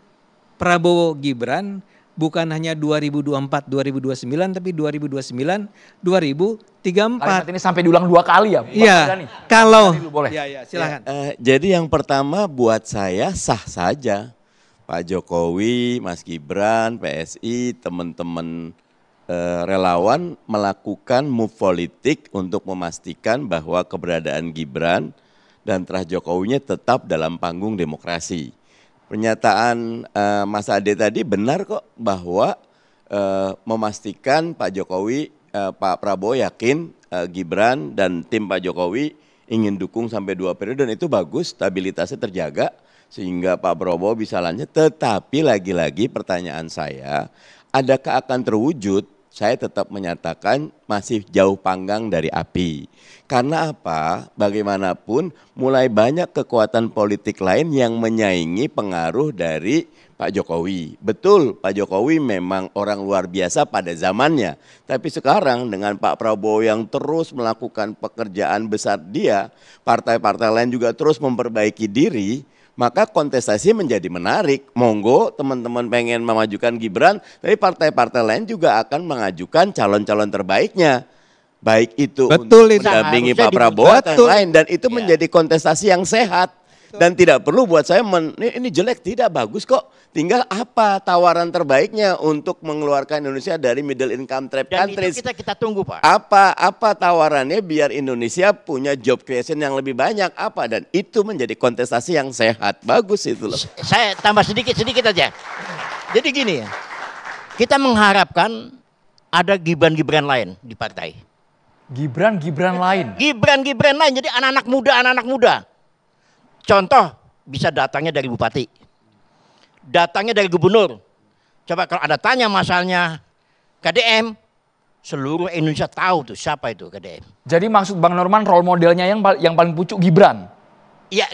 Prabowo Gibran bukan hanya 2024, 2029 tapi 2029, 2034. Kalimat ini sampai diulang 2 kali ya? Iya. Kalau silakan. Jadi yang pertama buat saya sah saja. Pak Jokowi, Mas Gibran, PSI, teman-teman relawan melakukan move politik untuk memastikan bahwa keberadaan Gibran dan terah Jokowinya tetap dalam panggung demokrasi. Pernyataan Mas Ade tadi benar kok bahwa memastikan Pak Jokowi, Pak Prabowo yakin Gibran dan tim Pak Jokowi ingin dukung sampai 2 periode dan itu bagus, stabilitasnya terjaga sehingga Pak Prabowo bisa lanjut. Tetapi lagi-lagi pertanyaan saya, adakah akan terwujud? Saya tetap menyatakan masih jauh panggang dari api. Karena apa? Bagaimanapun mulai banyak kekuatan politik lain yang menyaingi pengaruh dari Pak Jokowi. Betul, Pak Jokowi memang orang luar biasa pada zamannya. Tapi sekarang dengan Pak Prabowo yang terus melakukan pekerjaan besar dia, partai-partai lain juga terus memperbaiki diri, maka kontestasi menjadi menarik. Monggo teman-teman pengen memajukan Gibran, tapi partai-partai lain juga akan mengajukan calon-calon terbaiknya. Baik itu Betul untuk itu. mendampingi Harusnya Pak Prabowo atau Betul. yang lain. Dan itu menjadi kontestasi yang sehat. Dan tidak perlu buat saya, ini jelek, tidak bagus kok. Tinggal apa tawaran terbaiknya untuk mengeluarkan Indonesia dari middle income trap Dan countries. itu kita tunggu Pak. Apa tawarannya biar Indonesia punya job creation yang lebih banyak apa, dan itu menjadi kontestasi yang sehat. Bagus itu loh. Saya tambah sedikit aja. Jadi gini ya, kita mengharapkan ada Gibran lain di partai. Gibran lain. Gibran lain, jadi anak-anak muda. Contoh, bisa datangnya dari bupati, datangnya dari gubernur. Coba kalau Anda tanya masalahnya KDM, seluruh Indonesia tahu tuh siapa itu KDM. Jadi maksud Bang Norman role modelnya yang paling pucuk Gibran. Iya,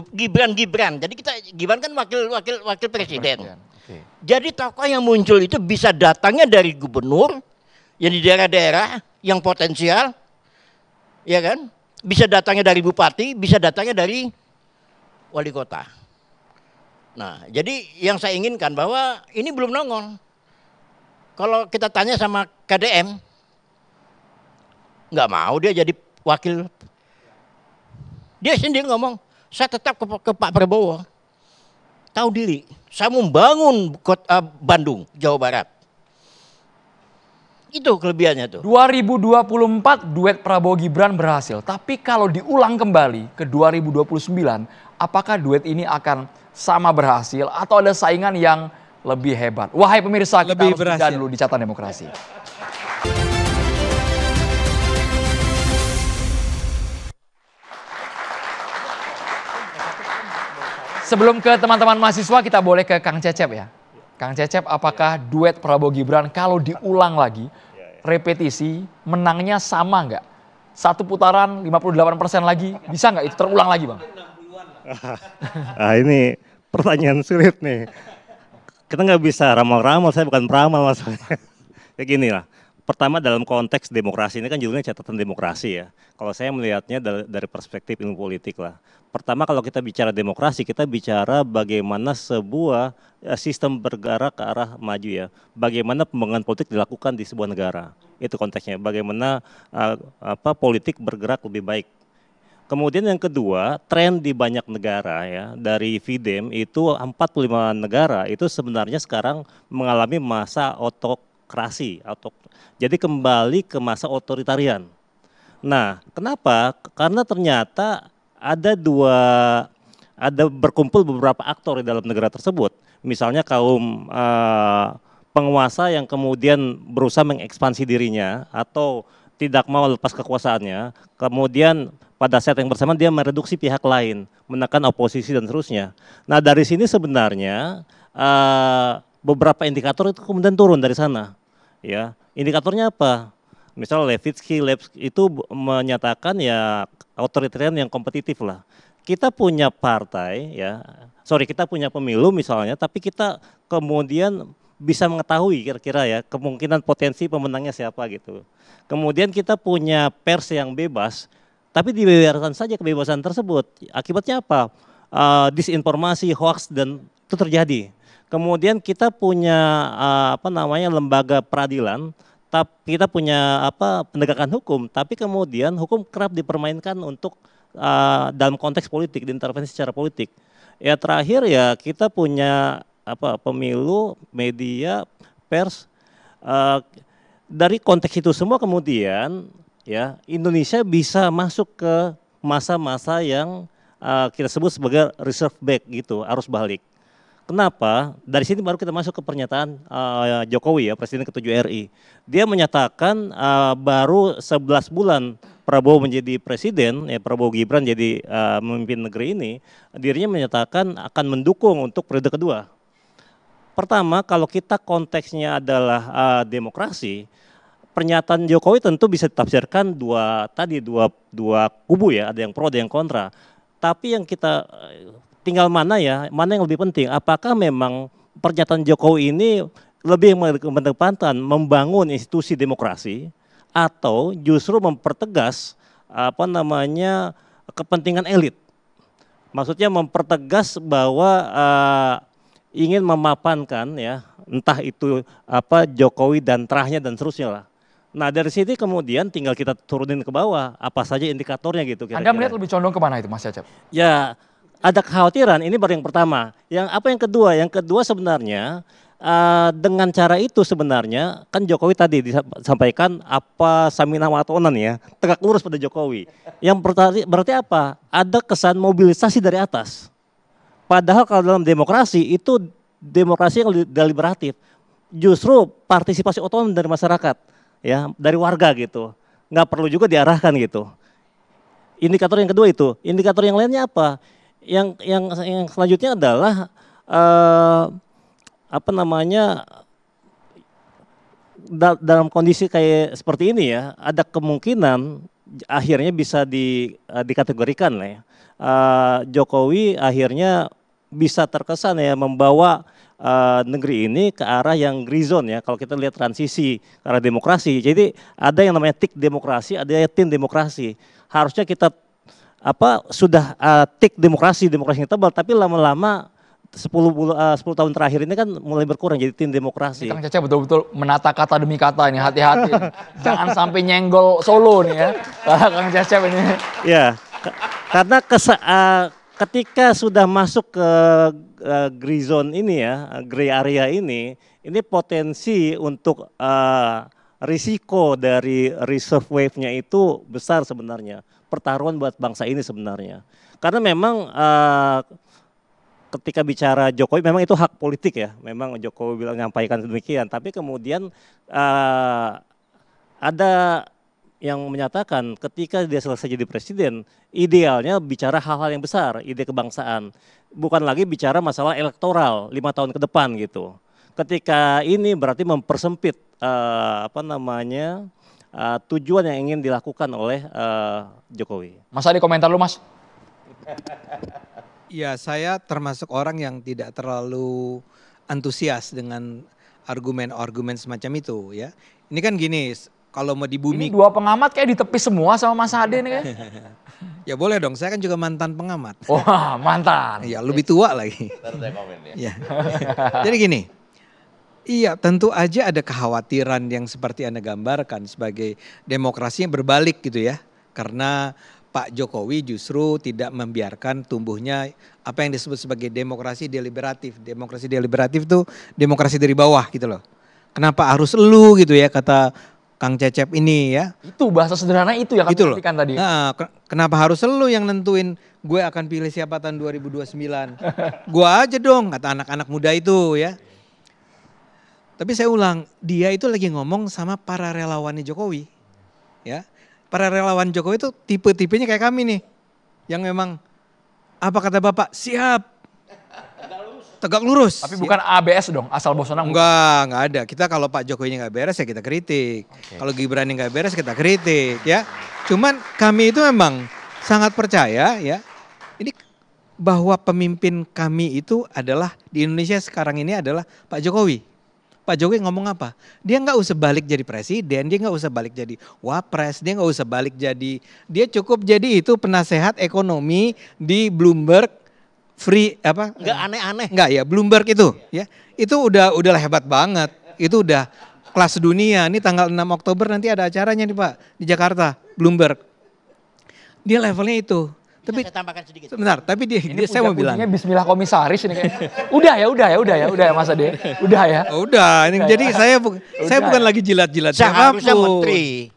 Gibran. Jadi Gibran kan wakil presiden. Oke. Jadi tokoh yang muncul itu bisa datangnya dari gubernur yang di daerah-daerah yang potensial, ya kan? Bisa datangnya dari bupati, bisa datangnya dari wali kota. Nah, jadi yang saya inginkan bahwa ini belum nongol. Kalau kita tanya sama KDM, nggak mau dia jadi wakil. Dia sendiri ngomong, saya tetap ke Pak Prabowo. Tahu diri, saya membangun Bandung, Jawa Barat. Itu kelebihannya tuh. 2024 duet Prabowo Gibran berhasil. Tapi kalau diulang kembali ke 2029, apakah duet ini akan sama berhasil atau ada saingan yang lebih hebat? Wahai pemirsa, kita Lebih harus berhasil. jeda dulu di Catatan Demokrasi. Sebelum ke teman-teman mahasiswa, kita boleh ke Kang Cecep ya. Kang Cecep, apakah duet Prabowo Gibran kalau diulang lagi, repetisi, menangnya sama nggak? Satu putaran 58% lagi, bisa nggak itu terulang lagi Bang? Ah ini pertanyaan sulit nih. Kita nggak bisa ramal-ramal, saya bukan peramal maksudnya. Ya gini lah, pertama dalam konteks demokrasi, ini kan judulnya catatan demokrasi ya. Kalau saya melihatnya dari perspektif ilmu politik lah. Pertama kalau kita bicara demokrasi, kita bicara bagaimana sebuah sistem bergerak ke arah maju ya. Bagaimana pembangunan politik dilakukan di sebuah negara. Itu konteksnya, bagaimana politik bergerak lebih baik. Kemudian yang kedua, tren di banyak negara ya, dari VDEM itu 45 negara itu sebenarnya sekarang mengalami masa autokrasi, jadi kembali ke masa otoritarian. Nah, kenapa? Karena ternyata ada berkumpul beberapa aktor di dalam negara tersebut. Misalnya kaum penguasa yang kemudian berusaha mengekspansi dirinya atau tidak mau lepas kekuasaannya, kemudian pada saat yang bersamaan dia mereduksi pihak lain, menekan oposisi dan seterusnya. Nah, dari sini sebenarnya beberapa indikator itu kemudian turun dari sana. Ya, indikatornya apa? Misal Levitsky itu menyatakan ya otoritarian yang kompetitif lah. Kita punya partai kita punya pemilu misalnya, tapi kita kemudian bisa mengetahui kira-kira ya kemungkinan potensi pemenangnya siapa gitu. Kemudian kita punya pers yang bebas, tapi dibiarkan saja kebebasan tersebut. Akibatnya apa? Disinformasi, hoax dan itu terjadi. Kemudian kita punya lembaga peradilan, tapi kita punya penegakan hukum, tapi kemudian hukum kerap dipermainkan untuk dalam konteks politik, diintervensi secara politik. Ya terakhir ya kita punya pemilu, media, pers. Dari konteks itu semua kemudian ya Indonesia bisa masuk ke masa-masa yang kita sebut sebagai reserve back gitu, arus balik. Kenapa? Dari sini baru kita masuk ke pernyataan Jokowi ya, Presiden ke-7 RI. Dia menyatakan baru 11 bulan Prabowo menjadi presiden, ya Prabowo Gibran jadi memimpin negeri ini, dirinya menyatakan akan mendukung untuk periode kedua. Pertama, kalau kita konteksnya adalah demokrasi, pernyataan Jokowi tentu bisa ditafsirkan dua kubu ya, ada yang pro, ada yang kontra. Tapi yang kita tinggal mana yang lebih penting, apakah memang pernyataan Jokowi ini lebih mengedepankan membangun institusi demokrasi atau justru mempertegas kepentingan elit. Maksudnya mempertegas bahwa ingin memapankan ya entah itu Jokowi dan terahnya dan seterusnya lah. Nah dari sini kemudian tinggal kita turunin ke bawah apa saja indikatornya gitu kira-kira. Anda melihat lebih condong kemana itu Mas Cecep? Ya ada kekhawatiran, ini baru yang pertama. Yang kedua? Yang kedua sebenarnya dengan cara itu sebenarnya kan Jokowi tadi disampaikan samina wa ta'onan ya, tegak lurus pada Jokowi. Yang berarti apa? Ada kesan mobilisasi dari atas. Padahal kalau dalam demokrasi itu demokrasi yang deliberatif. Justru partisipasi otonom dari masyarakat ya, dari warga gitu. Nggak perlu juga diarahkan gitu. Indikator yang kedua itu. Indikator yang lainnya apa? Yang selanjutnya adalah dalam kondisi kayak seperti ini ya, ada kemungkinan akhirnya bisa dikategorikan ya. Jokowi akhirnya bisa terkesan ya membawa negeri ini ke arah yang green zone ya. Kalau kita lihat transisi ke arah demokrasi, jadi ada yang namanya tik demokrasi, ada yang tin demokrasi. Harusnya kita sudah tik demokrasi yang tebal, tapi lama-lama 10 tahun terakhir ini kan mulai berkurang jadi tim demokrasi. Kang Cecep betul-betul menata kata demi kata ini, hati-hati. Jangan sampai nyenggol Solo nih ya, Kang Cecep ini. Ya, karena ketika sudah masuk ke green zone ini ya, gray area ini potensi untuk risiko dari reserve wave-nya itu besar sebenarnya. Pertaruhan buat bangsa ini sebenarnya. Karena memang ketika bicara Jokowi memang itu hak politik ya. Memang Jokowi bilang menyampaikan demikian. Tapi kemudian ada yang menyatakan ketika dia selesai jadi presiden, idealnya bicara hal-hal yang besar, ide kebangsaan. Bukan lagi bicara masalah elektoral 5 tahun ke depan gitu. Ketika ini berarti mempersempit tujuan yang ingin dilakukan oleh Jokowi. Mas Adi, komentar lu Mas. Ya, saya termasuk orang yang tidak terlalu antusias dengan argumen-argumen semacam itu ya. Ini kan gini, kalau mau di bumi. Ini dua pengamat kayak ditepis semua sama Mas Ade nih kan. Ya boleh dong, saya kan juga mantan pengamat. Wah, mantan. Ya, lebih tua lagi. Ya. Jadi gini. Iya, tentu aja ada kekhawatiran yang seperti Anda gambarkan sebagai demokrasi yang berbalik gitu ya. Karena Pak Jokowi justru tidak membiarkan tumbuhnya apa yang disebut sebagai demokrasi deliberatif. Demokrasi deliberatif itu demokrasi dari bawah gitu loh. Kenapa harus lu gitu ya kata Kang Cecep ini ya. Itu bahasa sederhana itu yang Itu kami loh. artikan tadi. Nah, kenapa harus lu yang nentuin gue akan pilih siapa tahun 2029? Gua aja dong kata anak-anak muda itu ya. Tapi saya ulang, dia itu lagi ngomong sama para relawannya Jokowi. Ya. Para relawan Jokowi itu tipe-tipenya kayak kami nih. Yang memang apa kata Bapak? Siap. Tegak lurus. Tapi bukan ABS dong, asal bosenang. Enggak ada. Kita kalau Pak Jokowi nggak beres ya kita kritik. Kalau Gibran nggak beres kita kritik ya. Cuman kami itu memang sangat percaya ya. Ini bahwa pemimpin kami itu adalah di Indonesia sekarang ini adalah Pak Jokowi. Pak Jokowi ngomong apa? Dia nggak usah balik jadi presiden, dia nggak usah balik jadi wapres, dia nggak usah balik jadi, dia cukup jadi itu penasehat ekonomi di Bloomberg. Free apa? Enggak aneh-aneh. Enggak ya, Bloomberg itu ya. Itu udah hebat banget. Itu udah kelas dunia. Ini tanggal 6 Oktober nanti ada acaranya nih Pak di Jakarta, Bloomberg. Dia levelnya itu. Tapi Saya tambahkan sedikit. sebentar, tapi dia saya mau bilang. Bismillah komisaris ini kayaknya. Udah ya Mas Ade. Udah ya. Oh, udah, ini jadi saya bukan lagi jilat-jilat Seharusnya siapapun. menteri.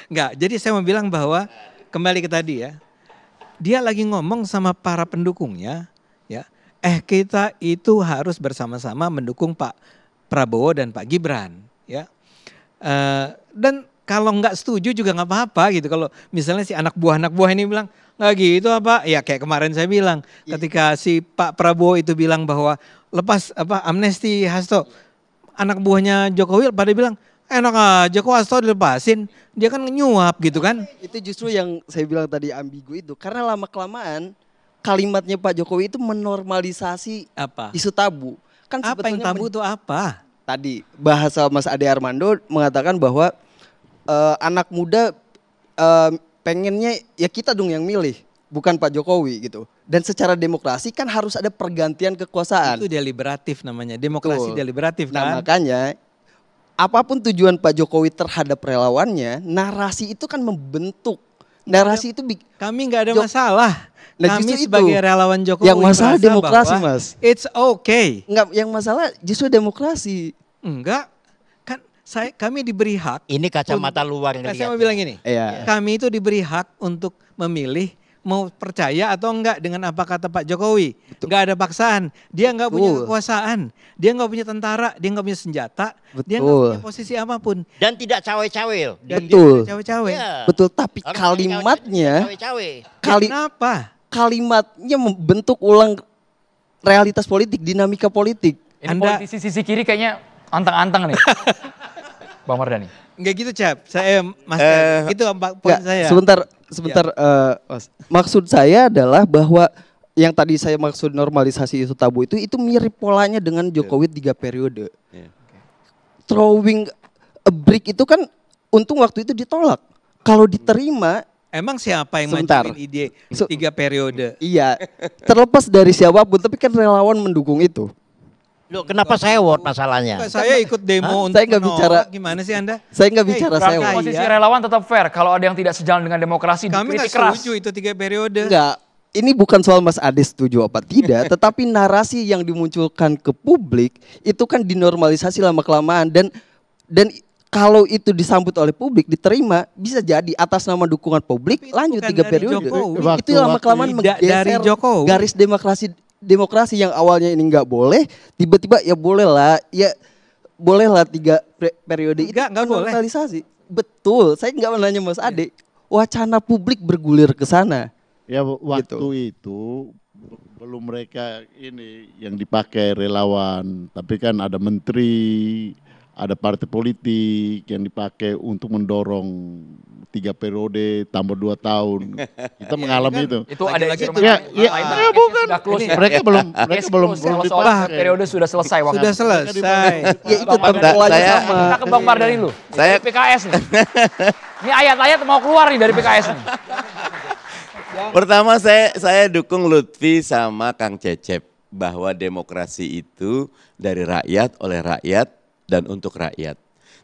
Enggak, jadi saya mau bilang bahwa kembali ke tadi ya. Dia lagi ngomong sama para pendukungnya, ya. Kita itu harus bersama-sama mendukung Pak Prabowo dan Pak Gibran, ya. Dan kalau nggak setuju juga nggak apa-apa gitu. Kalau misalnya si anak buah ini bilang nggak gitu apa, ya kayak kemarin saya bilang, ketika si Pak Prabowo itu bilang bahwa lepas amnesti Hasto, anak buahnya Jokowi pada bilang enak aja kok Hasto dilepasin, dia kan nyuap gitu kan. Itu justru yang saya bilang tadi ambigu itu. Karena lama-kelamaan kalimatnya Pak Jokowi itu menormalisasi Apa? isu tabu. Kan Apa yang sebetulnya tabu itu apa? tadi bahasa Mas Ade Armando mengatakan bahwa anak muda pengennya ya kita dong yang milih, bukan Pak Jokowi gitu. Dan secara demokrasi kan harus ada pergantian kekuasaan. Itu deliberatif namanya, demokrasi Betul. deliberatif Nah kan. makanya apapun tujuan Pak Jokowi terhadap relawannya, narasi itu kan membentuk. Narasi itu Kami nggak ada Jok- masalah. Nah, Kami justru itu. sebagai relawan Jokowi Yang masalah merasa demokrasi, bahwa Mas. It's okay. enggak, yang masalah justru demokrasi. Enggak, kan kami diberi hak. Ini kacamata luar yang Saya lihat. mau bilang gini, Iya. kami itu diberi hak untuk memilih mau percaya atau enggak dengan apa kata Pak Jokowi. Enggak ada paksaan. Dia enggak punya Betul. kekuasaan. Dia enggak punya tentara. Dia enggak punya senjata. Dia enggak Betul. punya posisi apapun. Dan tidak cawe-cawe. Dan Betul. dia cawe-cawe. Iya. Betul, tapi Orang kalimatnya cawe-cawe. Kenapa? kalimatnya membentuk ulang realitas politik, dinamika politik. Ini Anda- politisi sisi kiri kayaknya antang-antang nih. Bang Mardhani. Enggak gitu, Cap. Saya Mas itu poin Enggak, saya. sebentar Mas. Maksud saya adalah bahwa yang tadi saya maksud normalisasi isu tabu itu mirip polanya dengan Jokowi 3 periode. Iya. Throwing a brick itu kan untung waktu itu ditolak. Kalau diterima, Emang siapa yang Sebentar. majuin ide 3 periode? iya, terlepas dari siapapun, tapi kan relawan mendukung itu. Loh, kenapa saya vote masalahnya? Saya ikut demo Hah? untuk Saya nggak menolak. bicara- Gimana sih Anda? Saya nggak bicara Berarti saya. Kaya. Posisi relawan tetap fair. Kalau ada yang tidak sejalan dengan demokrasi, Kami nggak dikritik keras. setuju itu 3 periode. Enggak, ini bukan soal Mas Ade setuju apa tidak, tetapi narasi yang dimunculkan ke publik itu kan dinormalisasi lama-kelamaan dan kalau itu disambut oleh publik, diterima, bisa jadi atas nama dukungan publik Tapi itu lanjut bukan 3 dari periode. Jokowi. Itu lama-kelamaan Tidak dari menggeser Jokowi. garis demokrasi yang awalnya ini nggak boleh, tiba-tiba ya boleh lah, ya bolehlah 3 periode itu Nggak boleh. normalisasi. Betul, saya nggak menanya Mas Ade. Wacana publik bergulir ke sana. Ya waktu itu belum mereka ini yang dipakai relawan, tapi kan ada menteri, ada partai politik yang dipakai untuk mendorong 3 periode tambah 2 tahun. Kita mengalami itu. Itu ada Lagi-lagi instrumen ya, lain, ya, tapi ya, case-nya bukan. sudah close Ini ya. mereka belum Case belum close, belum kalau soal dipakai. periode sudah selesai waktu. Sudah selesai. Ya itu Bang Mardhani. polanya Saya- sama. Kita ke Bang Mardhani lu. Saya- Dari PKS nih. Ini ayat-ayat mau keluar nih dari PKS nih. Pertama saya dukung Lutfi sama Kang Cecep bahwa demokrasi itu dari rakyat, oleh rakyat, dan untuk rakyat.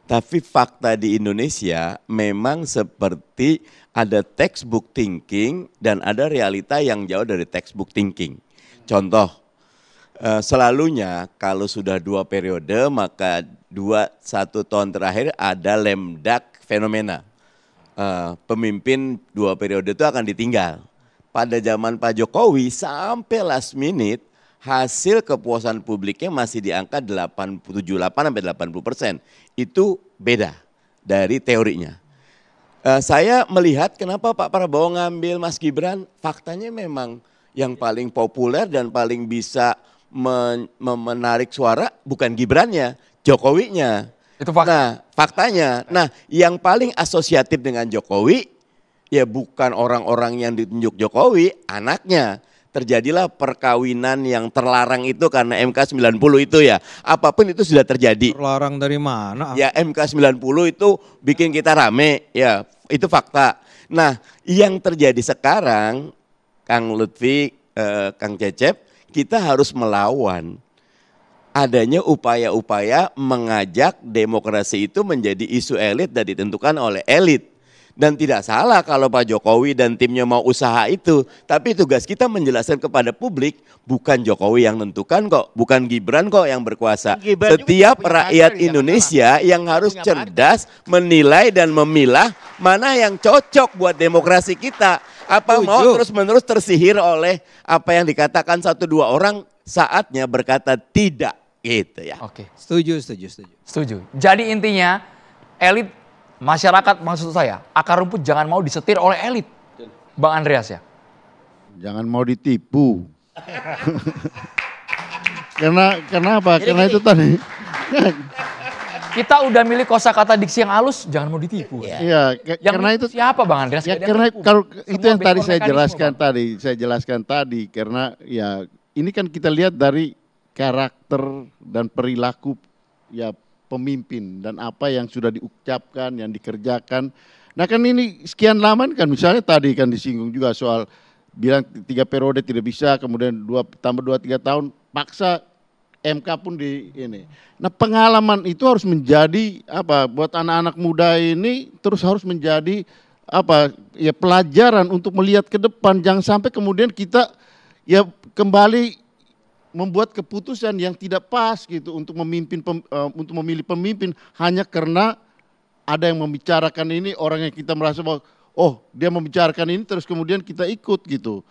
Tapi fakta di Indonesia memang seperti ada textbook thinking dan ada realita yang jauh dari textbook thinking. Contoh, Selalunya kalau sudah 2 periode maka 1 tahun terakhir ada lemdak fenomena. Pemimpin 2 periode itu akan ditinggal. Pada zaman Pak Jokowi sampai last minute hasil kepuasan publiknya masih di angka 78-80%. Itu beda dari teorinya. Saya melihat kenapa Pak Prabowo ngambil Mas Gibran, faktanya memang yang paling populer dan paling bisa menarik suara bukan Gibrannya, Jokowinya. Itu fakta. Nah, faktanya. Nah, yang paling asosiatif dengan Jokowi ya bukan orang-orang yang ditunjuk Jokowi, anaknya. Terjadilah perkawinan yang terlarang itu karena MK 90 itu ya. Apapun itu sudah terjadi. Terlarang dari mana? Ya MK 90 itu bikin kita rame, ya itu fakta. Nah, yang terjadi sekarang, Kang Lutfi, Kang Cecep, kita harus melawan adanya upaya-upaya mengajak demokrasi itu menjadi isu elit dan ditentukan oleh elit. Dan tidak salah kalau Pak Jokowi dan timnya mau usaha itu. Tapi tugas kita menjelaskan kepada publik, bukan Jokowi yang menentukan kok, bukan Gibran kok yang berkuasa. Setiap rakyat Indonesia yang harus cerdas menilai dan memilah mana yang cocok buat demokrasi kita. Apa mau terus-menerus tersihir oleh apa yang dikatakan 1-2 orang, saatnya berkata tidak gitu ya. Oke. Setuju. Setuju. Jadi intinya elit masyarakat, maksud saya akar rumput jangan mau disetir oleh elit. Bang Andreas ya. Jangan mau ditipu. Karena apa? Karena itu tadi. Kita udah milih kosakata diksi yang halus, jangan mau ditipu. Iya, karena itu siapa Bang Andreas? ya karena kalau itu yang tadi saya jelaskan tadi karena ya ini kan kita lihat dari karakter dan perilaku ya pemimpin dan apa yang sudah diucapkan, yang dikerjakan. Nah kan ini sekian lama kan misalnya tadi kan disinggung juga soal bilang 3 periode tidak bisa, kemudian 2+2 3 tahun paksa MK pun di ini. Nah pengalaman itu harus menjadi apa buat anak-anak muda ini terus harus menjadi apa ya pelajaran untuk melihat ke depan, jangan sampai kemudian kita ya kembali membuat keputusan yang tidak pas gitu untuk untuk memilih pemimpin hanya karena ada yang membicarakan ini, orang yang kita merasa bahwa oh dia membicarakan ini terus kemudian kita ikut gitu.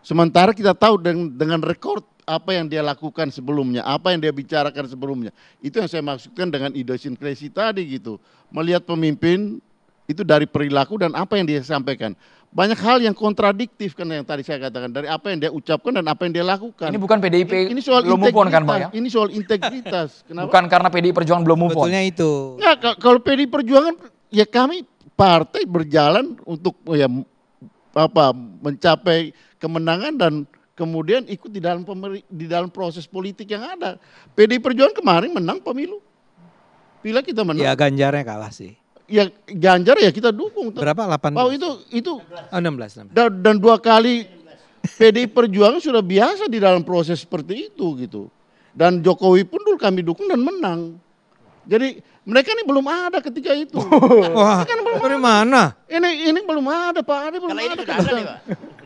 Sementara kita tahu dengan rekor apa yang dia lakukan sebelumnya, apa yang dia bicarakan sebelumnya. Itu yang saya maksudkan dengan idiosinkrasi tadi gitu. Melihat pemimpin itu dari perilaku dan apa yang dia sampaikan. Banyak hal yang kontradiktif kan yang tadi saya katakan. Dari apa yang dia ucapkan dan apa yang dia lakukan. Ini bukan PDIP ini soal belum move on kan Pak ya? Ini soal integritas. Kenapa? Bukan karena PDI Perjuangan belum move on. Betulnya itu. Nggak, kalau PDI Perjuangan ya kami partai berjalan untuk ya apa mencapai kemenangan dan kemudian ikut di dalam proses politik yang ada. PDI Perjuangan kemarin menang pemilu. Bila kita menang. Ya Ganjarnya kalah sih. Ya Ganjar ya kita dukung. Berapa? 18? Oh itu Oh, 16. dan 2 kali PDI Perjuangan sudah biasa di dalam proses seperti itu gitu. Dan Jokowi pun dulu kami dukung dan menang. Jadi mereka ini belum ada ketika itu. Wah, kan belum dari mana? Ini belum ada Pak, ini belum Kalau ini ada. sudah ada nih Pak.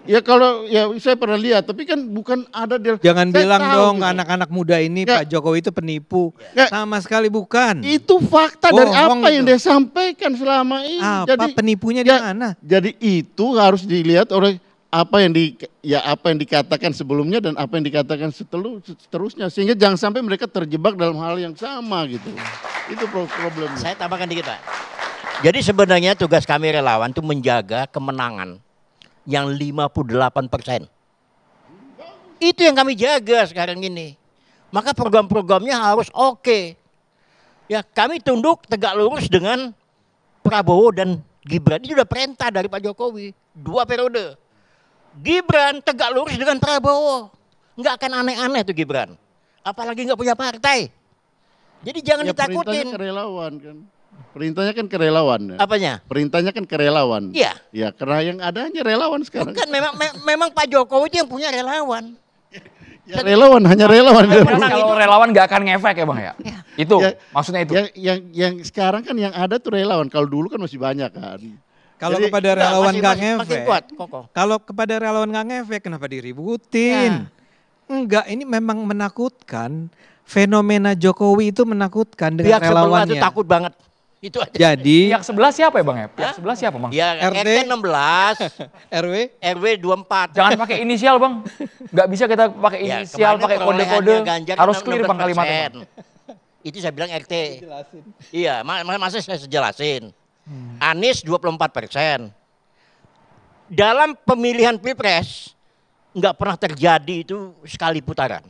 Ya kalau ya saya pernah lihat, tapi kan bukan ada. Jangan saya bilang tahu dong gitu. anak-anak muda ini Ya. Pak Jokowi itu penipu. Ya. Sama sekali bukan. Itu fakta dari Bohong apa yang itu. dia sampaikan selama ini. Apa penipunya di mana? Jadi itu harus dilihat oleh apa yang dikatakan sebelumnya dan apa yang dikatakan seterusnya, sehingga jangan sampai mereka terjebak dalam hal yang sama gitu. Itu problemnya. Saya tambahkan dikit Pak. Jadi sebenarnya tugas kami relawan itu menjaga kemenangan yang 58%. Itu yang kami jaga sekarang ini. Maka program-programnya harus oke. Ya kami tunduk tegak lurus dengan Prabowo dan Gibran. Ini sudah perintah dari Pak Jokowi. 2 periode. Gibran tegak lurus dengan Prabowo. Nggak akan aneh-aneh tuh Gibran. Apalagi nggak punya partai. Jadi jangan ditakutin. Perintahnya kerelawan kan. Perintahnya kan kerelawan. Ya. Apanya? Perintahnya kan kerelawan. Iya. Ya karena yang ada hanya relawan sekarang. Bukan, memang Pak Jokowi itu yang punya relawan. Ya, relawan, hanya relawan. Kalau relawan nggak akan ngefek ya Bang ya? Itu Ya, maksudnya itu. Yang sekarang kan yang ada tuh relawan. Kalau dulu kan masih banyak kan. Kalau Jadi, kepada relawan nggak makin ngefek, kuat, kokoh. kalau kepada relawan nggak ngefek, kenapa diributin? Enggak, ini memang menakutkan. Fenomena Jokowi itu menakutkan dengan Pihak sebelah relawannya. itu takut banget. Itu aja. Jadi Pihak sebelah siapa ya Bang ya? Pihak sebelah siapa Bang? Ya RT? RT 16, RW RW 24. Jangan pakai inisial Bang. Nggak bisa kita pakai Ya, inisial, kemarin pakai perolehannya kode-kode. Ganjar Harus 16%. clear Bang kalimatnya Bang. Itu saya bilang RT. Iya, masa saya jelasin. Anies 24%. Dalam pemilihan Pilpres nggak pernah terjadi itu sekali putaran.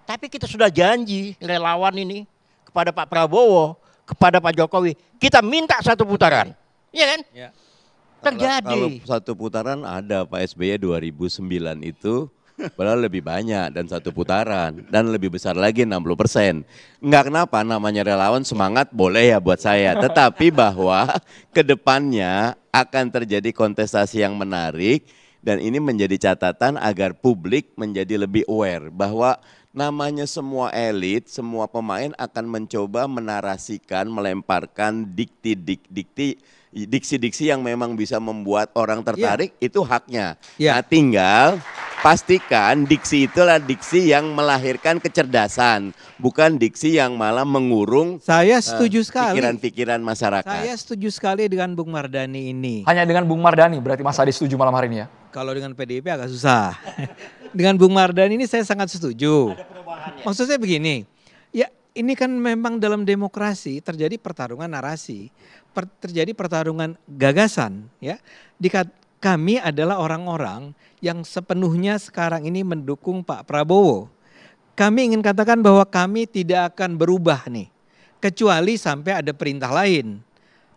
Tapi kita sudah janji relawan ini kepada Pak Prabowo, kepada Pak Jokowi, kita minta satu putaran. Iya kan? Ya. Terjadi. Kalau satu putaran ada Pak SBY 2009 itu padahal lebih banyak dan satu putaran dan lebih besar lagi 60%. Enggak kenapa namanya relawan semangat boleh ya buat saya. Tetapi bahwa kedepannya akan terjadi kontestasi yang menarik dan ini menjadi catatan agar publik menjadi lebih aware bahwa namanya semua elit, semua pemain akan mencoba menarasikan, melemparkan diksi-diksi yang memang bisa membuat orang tertarik, itu haknya. Ya. Nah, tinggal pastikan diksi itulah diksi yang melahirkan kecerdasan, bukan diksi yang malah mengurung saya setuju sekali. pikiran-pikiran masyarakat. Saya setuju sekali dengan Bung Mardhani ini. Hanya dengan Bung Mardhani berarti Mas Adi setuju malam hari ini ya? Kalau dengan PDIP agak susah. Dengan Bung Mardhani ini saya sangat setuju. Maksud saya begini, ya ini kan memang dalam demokrasi terjadi pertarungan narasi, terjadi pertarungan gagasan. Ya, kami adalah orang-orang yang sepenuhnya sekarang ini mendukung Pak Prabowo. Kami ingin katakan bahwa kami tidak akan berubah nih, kecuali sampai ada perintah lain.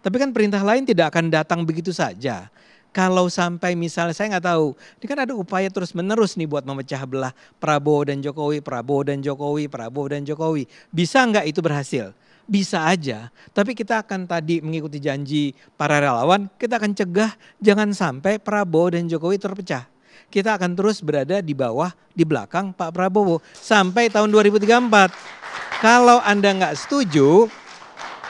Tapi kan perintah lain tidak akan datang begitu saja. Kalau sampai misalnya saya nggak tahu, ini kan ada upaya terus menerus nih buat memecah belah Prabowo dan Jokowi, Prabowo dan Jokowi, Prabowo dan Jokowi. Bisa nggak itu berhasil? Bisa aja, tapi kita akan tadi mengikuti janji para relawan, kita akan cegah jangan sampai Prabowo dan Jokowi terpecah. Kita akan terus berada di bawah, di belakang Pak Prabowo sampai tahun 2034. Kalau Anda nggak setuju,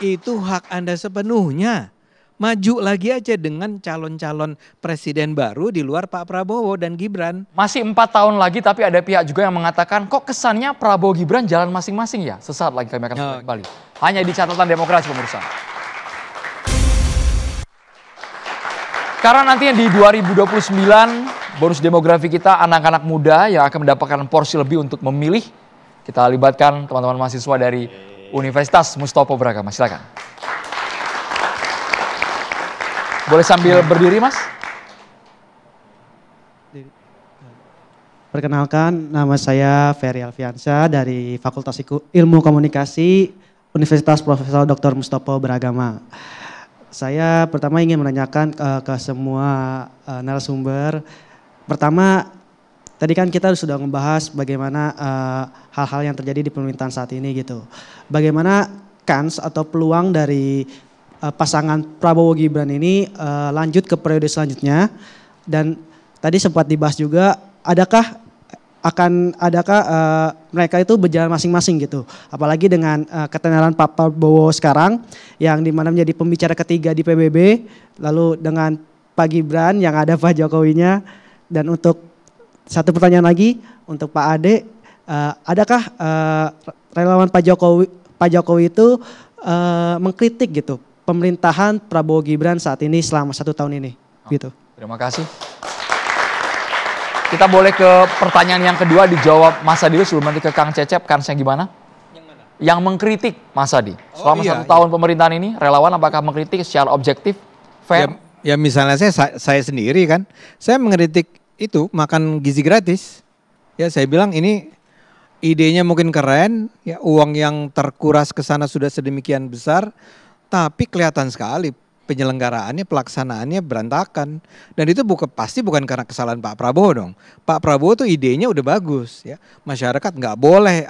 itu hak Anda sepenuhnya. Maju lagi aja dengan calon-calon presiden baru di luar Pak Prabowo dan Gibran. Masih 4 tahun lagi tapi ada pihak juga yang mengatakan kok kesannya Prabowo Gibran jalan masing-masing ya. Sesaat lagi kami akan segera kembali. Hanya di catatan demokrasi pemirsa. Karena nantinya di 2029 bonus demografi kita anak-anak muda yang akan mendapatkan porsi lebih untuk memilih. Kita libatkan teman-teman mahasiswa dari Universitas Mustopo Beragama. Silakan. Boleh sambil berdiri Mas? Perkenalkan, nama saya Ferry Alfiansyah dari Fakultas Ilmu Komunikasi Universitas Profesor Dr. Mustopo Beragama. Saya pertama ingin menanyakan ke semua narasumber. Pertama, tadi kan kita sudah membahas bagaimana hal-hal yang terjadi di pemerintahan saat ini gitu. Bagaimana kans atau peluang dari pasangan Prabowo Gibran ini lanjut ke periode selanjutnya, dan tadi sempat dibahas juga adakah mereka itu berjalan masing-masing gitu, apalagi dengan ketenaran Pak Prabowo sekarang yang dimana menjadi pembicara ketiga di PBB, lalu dengan Pak Gibran yang ada Pak Jokowinya. Dan untuk satu pertanyaan lagi untuk Pak Ade, adakah relawan Pak Jokowi itu mengkritik gitu pemerintahan Prabowo Gibran saat ini selama 1 tahun ini, gitu. Terima kasih. Kita boleh ke pertanyaan yang kedua dijawab Mas Adi sebelum nanti ke Kang Cecep. Kansnya gimana? Yang mana? Yang mengkritik Mas Adi. Selama 1 tahun pemerintahan ini, relawan apakah mengkritik secara objektif, fair? Ya misalnya saya sendiri kan, saya mengkritik itu makan gizi gratis. Ya saya bilang ini idenya mungkin keren, ya uang yang terkuras ke sana sudah sedemikian besar. Tapi kelihatan sekali penyelenggaraannya, pelaksanaannya berantakan. Dan itu pasti bukan karena kesalahan Pak Prabowo dong. Pak Prabowo tuh idenya udah bagus ya. Masyarakat nggak boleh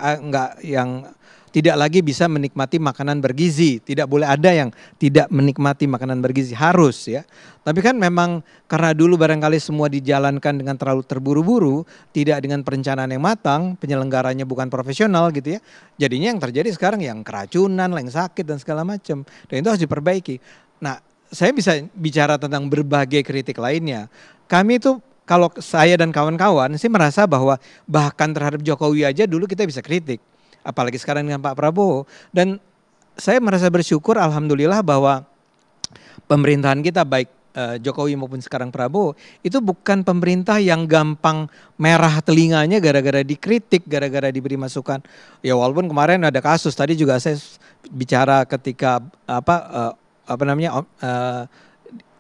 tidak lagi bisa menikmati makanan bergizi. Tidak boleh ada yang tidak menikmati makanan bergizi, harus ya. Tapi kan memang karena dulu barangkali semua dijalankan dengan terlalu terburu-buru, tidak dengan perencanaan yang matang, penyelenggaranya bukan profesional gitu ya. Jadinya yang terjadi sekarang yang keracunan, yang sakit dan segala macam. Dan itu harus diperbaiki. Nah, saya bisa bicara tentang berbagai kritik lainnya. Kami itu kalau saya dan kawan-kawan sih merasa bahwa bahkan terhadap Jokowi aja dulu kita bisa kritik, apalagi sekarang dengan Pak Prabowo. Dan saya merasa bersyukur alhamdulillah bahwa pemerintahan kita baik Jokowi maupun sekarang Prabowo itu bukan pemerintah yang gampang merah telinganya gara-gara dikritik, gara-gara diberi masukan. Ya walaupun kemarin ada kasus, tadi juga saya bicara ketika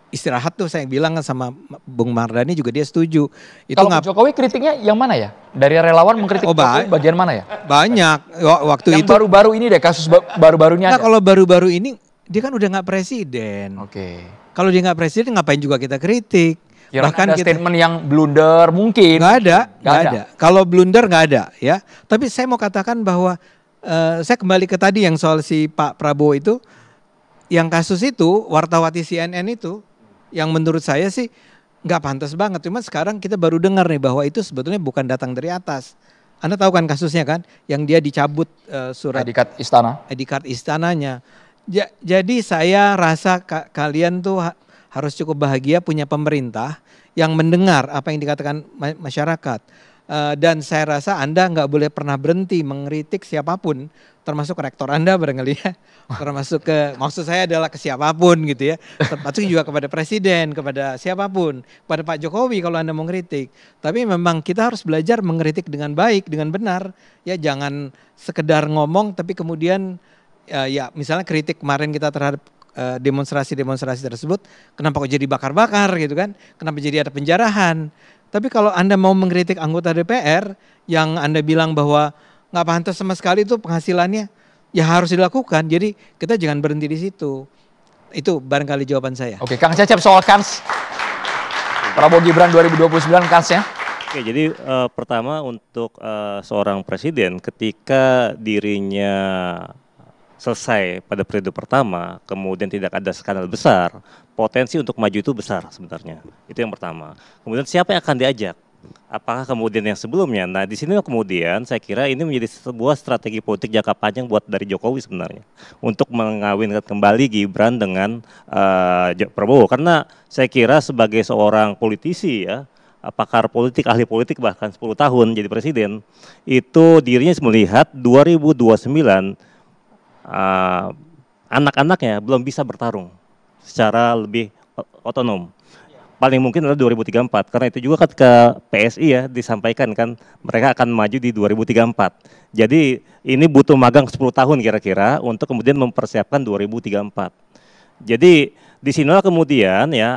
istirahat tuh saya bilang sama Bung Mardhani juga dia setuju. Itu Kalau Jokowi kritiknya yang mana ya? Dari relawan mengkritik Jokowi bagian mana ya? Banyak waktu yang itu. Baru-baru ini deh, kasus baru-barunya. Nah, kalau baru-baru ini dia kan udah nggak presiden. Oke. Kalau dia nggak presiden ngapain juga kita kritik? Ya, bahkan ada statement yang blunder mungkin. Nggak ada. Kalau blunder nggak ada ya. Tapi saya mau katakan bahwa saya kembali ke tadi yang soal si Pak Prabowo itu, yang kasus itu wartawati CNN itu, yang menurut saya sih nggak pantas banget. Cuma sekarang kita baru dengar nih bahwa itu sebetulnya bukan datang dari atas. Anda tahu kan kasusnya kan, yang dia dicabut surat ID card istana. ID card istananya. Jadi saya rasa kalian tuh harus cukup bahagia punya pemerintah yang mendengar apa yang dikatakan masyarakat. Dan saya rasa Anda nggak boleh pernah berhenti mengkritik siapapun, termasuk rektor Anda barangkali ya. Termasuk maksud saya adalah ke siapapun gitu ya. Termasuk juga kepada presiden, kepada siapapun, kepada Pak Jokowi kalau Anda mau kritik. Tapi memang kita harus belajar mengkritik dengan baik, dengan benar. Ya jangan sekedar ngomong tapi kemudian ya misalnya kritik kemarin kita terhadap demonstrasi-demonstrasi tersebut, kenapa kok jadi bakar-bakar gitu kan? Kenapa jadi ada penjarahan? Tapi kalau Anda mau mengkritik anggota DPR yang Anda bilang bahwa nggak pantas sama sekali itu penghasilannya, ya harus dilakukan. Jadi kita jangan berhenti di situ. Itu barangkali jawaban saya. Oke, Kang Cecep soal kans Prabowo Gibran 2029 kansnya. Oke, jadi pertama untuk seorang presiden ketika dirinya selesai pada periode pertama, kemudian tidak ada skandal besar, potensi untuk maju itu besar sebenarnya. Itu yang pertama. Kemudian siapa yang akan diajak? Apakah kemudian yang sebelumnya? Nah, di sini kemudian saya kira ini menjadi sebuah strategi politik jangka panjang buat dari Jokowi sebenarnya untuk mengawinkan kembali Gibran dengan Prabowo. Karena saya kira sebagai seorang politisi ya, pakar politik, ahli politik bahkan 10 tahun jadi presiden, itu dirinya melihat 2029 anak-anaknya belum bisa bertarung secara lebih otonom. Paling mungkin adalah 2034, karena itu juga ketika PSI ya disampaikan kan mereka akan maju di 2034. Jadi ini butuh magang 10 tahun kira-kira untuk kemudian mempersiapkan 2034. Jadi di sinilah kemudian ya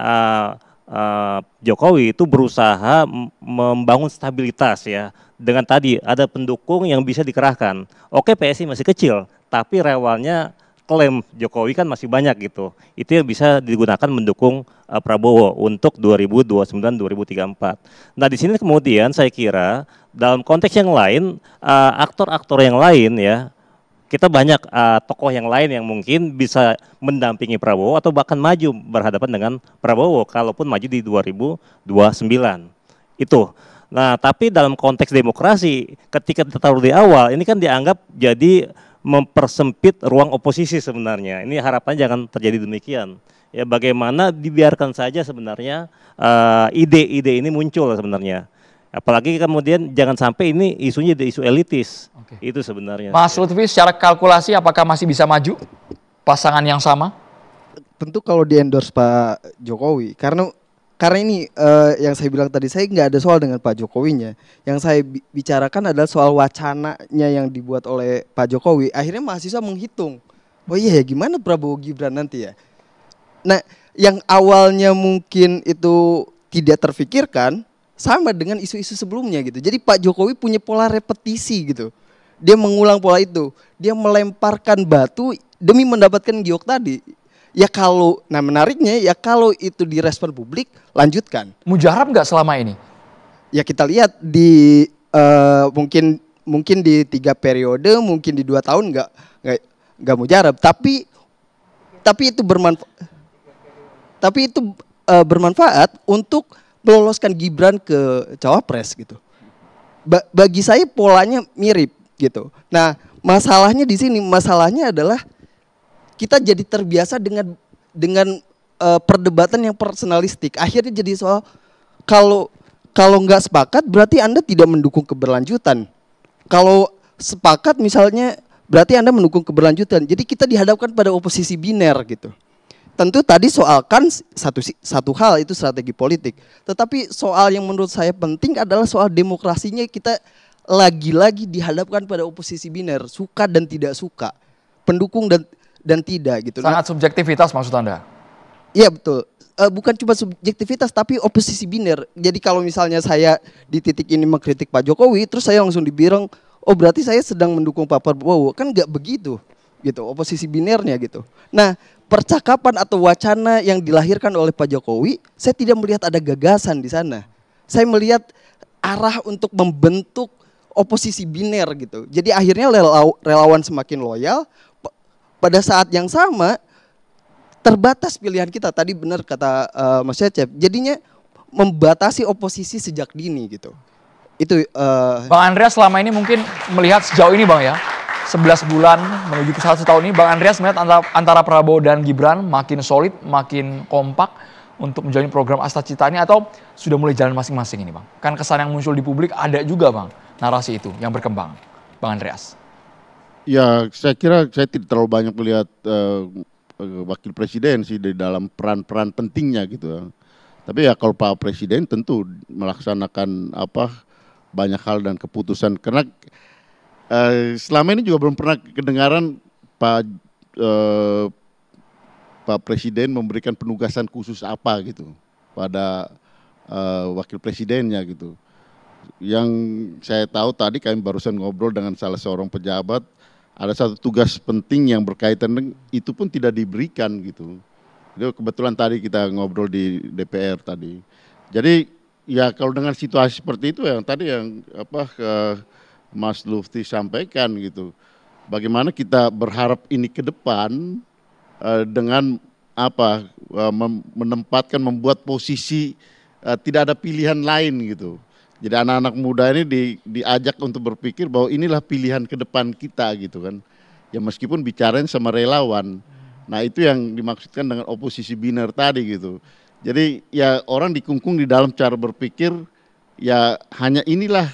Jokowi itu berusaha membangun stabilitas ya, dengan tadi ada pendukung yang bisa dikerahkan. Oke, PSI masih kecil, tapi rewalnya klaim Jokowi kan masih banyak gitu. Itu yang bisa digunakan mendukung Prabowo untuk 2029-2034. Nah, di sini kemudian saya kira dalam konteks yang lain, aktor-aktor yang lain ya, kita banyak tokoh yang lain yang mungkin bisa mendampingi Prabowo atau bahkan maju berhadapan dengan Prabowo kalaupun maju di 2029. Itu. Nah, tapi dalam konteks demokrasi ketika kita taruh di awal, ini kan dianggap jadi mempersempit ruang oposisi sebenarnya. Ini harapannya jangan terjadi demikian. Ya, bagaimana dibiarkan saja sebenarnya ide-ide ini muncul sebenarnya. Apalagi kemudian jangan sampai ini isunya jadi isu elitis. Oke. Itu sebenarnya. Mas Lutfi, secara kalkulasi apakah masih bisa maju pasangan yang sama? Tentu kalau di endorse Pak Jokowi, karena ini yang saya bilang tadi, saya nggak ada soal dengan Pak Jokowinya. Yang saya bicarakan adalah soal wacananya yang dibuat oleh Pak Jokowi. Akhirnya mahasiswa menghitung, oh iya ya gimana Prabowo Gibran nanti ya. Nah, yang awalnya mungkin itu tidak terfikirkan, sama dengan isu-isu sebelumnya gitu. Jadi Pak Jokowi punya pola repetisi gitu. Dia mengulang pola itu. Dia melemparkan batu demi mendapatkan giok tadi. Ya kalau, nah menariknya ya kalau itu direspon publik, lanjutkan. Mujarab nggak selama ini? Ya kita lihat di mungkin di 3 periode, mungkin di 2 tahun nggak mujarab. Tapi itu bermanfaat untuk meloloskan Gibran ke cawapres gitu. Bagi saya polanya mirip gitu. Nah, masalahnya di sini, masalahnya adalah kita jadi terbiasa dengan perdebatan yang personalistik. Akhirnya jadi soal kalau Kalau nggak sepakat berarti Anda tidak mendukung keberlanjutan. Kalau sepakat misalnya berarti Anda mendukung keberlanjutan. Jadi kita dihadapkan pada oposisi biner gitu. Tentu tadi soal kan satu hal itu strategi politik. Tetapi soal yang menurut saya penting adalah soal demokrasinya, kita lagi-lagi dihadapkan pada oposisi biner, suka dan tidak suka, pendukung dan tidak gitu. Sangat subjektivitas maksud Anda? Iya betul. Bukan cuma subjektivitas tapi oposisi biner. Jadi kalau misalnya saya di titik ini mengkritik Pak Jokowi, terus saya langsung dibilang, oh berarti saya sedang mendukung Pak Prabowo. Kan nggak begitu gitu, oposisi binernya gitu. Nah, percakapan atau wacana yang dilahirkan oleh Pak Jokowi, saya tidak melihat ada gagasan di sana. Saya melihat arah untuk membentuk oposisi biner gitu. Jadi akhirnya relawan semakin loyal. Pada saat yang sama terbatas pilihan kita. Tadi benar kata Mas Cecep. Jadinya membatasi oposisi sejak dini gitu. Itu Bang Andreas selama ini mungkin melihat sejauh ini Bang ya, 11 bulan menuju ke 1 tahun ini, Bang Andreas melihat antara Prabowo dan Gibran makin solid, makin kompak untuk menjalani program Asta Cita ini, atau sudah mulai jalan masing-masing ini Bang? Kan kesan yang muncul di publik ada juga Bang, narasi itu yang berkembang. Bang Andreas. Ya, saya kira saya tidak terlalu banyak melihat wakil presiden sih di dalam peran-peran pentingnya gitu. Tapi ya kalau Pak Presiden tentu melaksanakan banyak hal dan keputusan, karena selama ini juga belum pernah kedengaran Pak Presiden memberikan penugasan khusus apa gitu pada wakil presidennya gitu. Yang saya tahu tadi kami barusan ngobrol dengan salah seorang pejabat, ada satu tugas penting yang berkaitan dengan itu pun tidak diberikan gitu. Jadi kebetulan tadi kita ngobrol di DPR tadi. Jadi ya kalau dengan situasi seperti itu yang tadi yang Mas Lufti sampaikan gitu. Bagaimana kita berharap ini ke depan dengan menempatkan, membuat posisi tidak ada pilihan lain gitu. Jadi anak-anak muda ini diajak untuk berpikir bahwa inilah pilihan ke depan kita gitu kan. Ya meskipun bicarain sama relawan. Nah itu yang dimaksudkan dengan oposisi biner tadi gitu. Jadi ya orang dikungkung di dalam cara berpikir, ya hanya inilah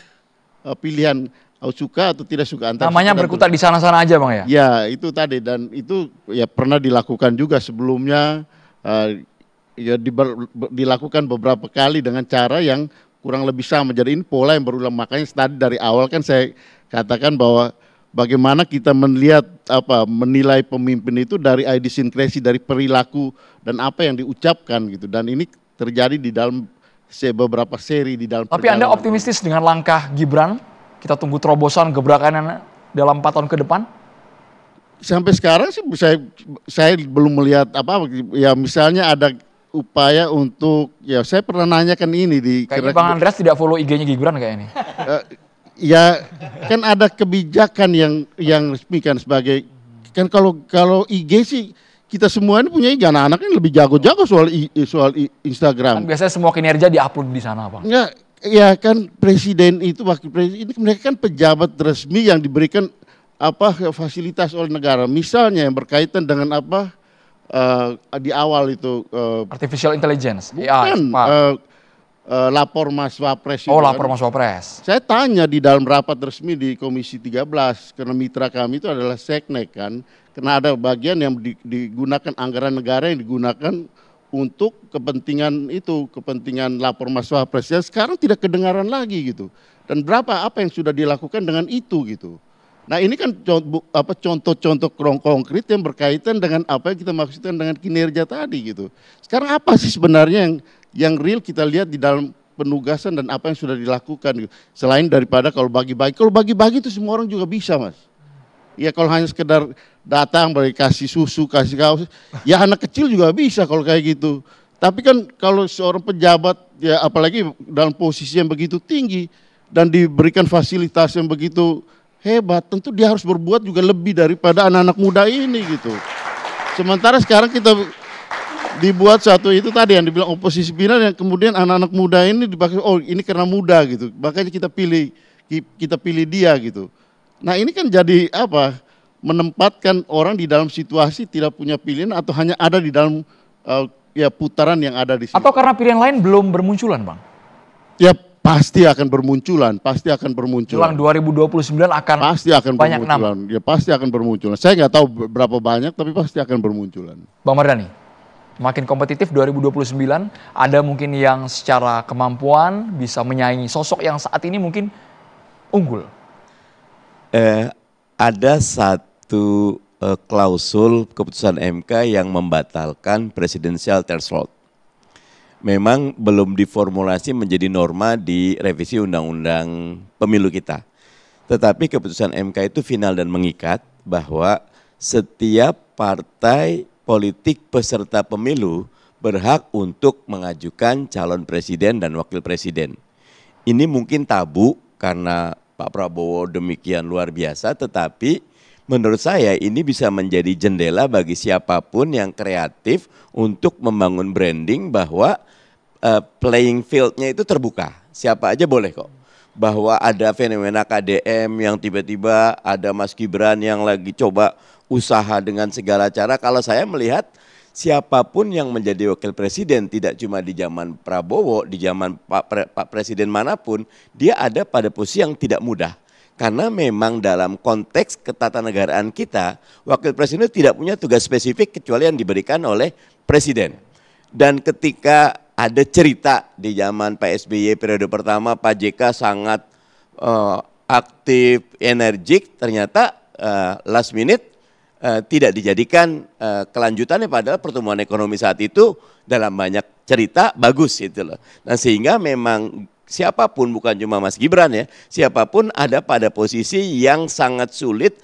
pilihan, suka atau tidak suka. Namanya berkutat di sana-sana aja Bang ya? Ya itu tadi, dan itu ya pernah dilakukan juga sebelumnya, dilakukan beberapa kali dengan cara yang kurang lebih sama. Jadi ini pola yang berulang, makanya tadi dari awal kan saya katakan bahwa bagaimana kita menilai pemimpin itu dari idiosinkresis, dari perilaku dan apa yang diucapkan gitu. Dan ini terjadi di dalam beberapa seri di dalam. Tapi Anda optimistis dengan langkah Gibran? Kita tunggu terobosan gebrakan dalam 4 tahun ke depan? Sampai sekarang sih saya belum melihat ya misalnya ada upaya untuk, ya saya pernah nanyakan ini di. Kayaknya Bang Andreas tidak follow IG-nya Gibran kayak ini. Ya kan ada kebijakan yang resmi kan, sebagai kan kalau IG sih kita semua ini punya IG, anak-anak ini lebih jago-jago soal Instagram. Kan biasanya semua kinerja diupload di sana Bang. Enggak, ya kan presiden itu, wakil presiden ini mereka kan pejabat resmi yang diberikan fasilitas oleh negara. Misalnya yang berkaitan dengan di awal itu artificial intelligence, bukan lapor Mas Wapres. Oh, lapor Mas Wapres. Saya tanya di dalam rapat resmi di Komisi 13, karena mitra kami itu adalah Seknek kan, karena ada bagian yang digunakan anggaran negara yang digunakan untuk kepentingan itu, kepentingan lapor Mas Wapres. Ya sekarang tidak kedengaran lagi gitu. Dan apa yang sudah dilakukan dengan itu gitu. Nah ini kan contoh-contoh konkret yang berkaitan dengan apa yang kita maksudkan dengan kinerja tadi gitu. Sekarang apa sih sebenarnya yang real kita lihat di dalam penugasan dan apa yang sudah dilakukan gitu. Selain daripada kalau bagi-bagi itu semua orang juga bisa Mas. Ya kalau hanya sekedar datang kasih susu, kasih kaos, ya anak kecil juga bisa kalau kayak gitu. Tapi kan kalau seorang pejabat, ya apalagi dalam posisi yang begitu tinggi dan diberikan fasilitas yang begitu hebat, tentu dia harus berbuat juga lebih daripada anak-anak muda ini gitu. Sementara sekarang kita dibuat satu itu tadi yang dibilang oposisi biner, yang kemudian anak-anak muda ini dipakai, oh ini karena muda gitu, makanya kita pilih dia gitu. Nah ini kan jadi menempatkan orang di dalam situasi tidak punya pilihan atau hanya ada di dalam putaran yang ada di situ. Atau karena pilihan lain belum bermunculan Bang? Ya pasti akan bermunculan, pasti akan bermunculan. Jelang 2029 akan Pasti akan banyak bermunculan, ya pasti akan bermunculan. Saya nggak tahu berapa banyak, tapi pasti akan bermunculan. Bang Mardhani, makin kompetitif 2029, ada mungkin yang secara kemampuan bisa menyaingi sosok yang saat ini mungkin unggul. Ada satu klausul keputusan MK yang membatalkan presidensial threshold. Memang belum diformulasi menjadi norma di revisi undang-undang pemilu kita. Tetapi keputusan MK itu final dan mengikat bahwa setiap partai politik peserta pemilu berhak untuk mengajukan calon presiden dan wakil presiden. Ini mungkin tabu karena Pak Prabowo demikian luar biasa, tetapi menurut saya ini bisa menjadi jendela bagi siapapun yang kreatif untuk membangun branding bahwa playing field-nya itu terbuka. Siapa aja boleh kok. Bahwa ada fenomena KDM yang tiba-tiba ada Mas Gibran yang lagi coba usaha dengan segala cara. Kalau saya melihat siapapun yang menjadi wakil presiden tidak cuma di zaman Prabowo, di zaman Pak Presiden manapun, dia ada pada posisi yang tidak mudah. Karena memang dalam konteks ketatanegaraan kita, wakil presiden itu tidak punya tugas spesifik kecuali yang diberikan oleh presiden. Dan ketika ada cerita di zaman Pak SBY periode pertama, Pak JK sangat aktif, energik, ternyata last minute tidak dijadikan kelanjutannya, padahal pertumbuhan ekonomi saat itu dalam banyak cerita bagus itu loh. Nah sehingga memang siapapun, bukan cuma Mas Gibran ya, siapapun ada pada posisi yang sangat sulit,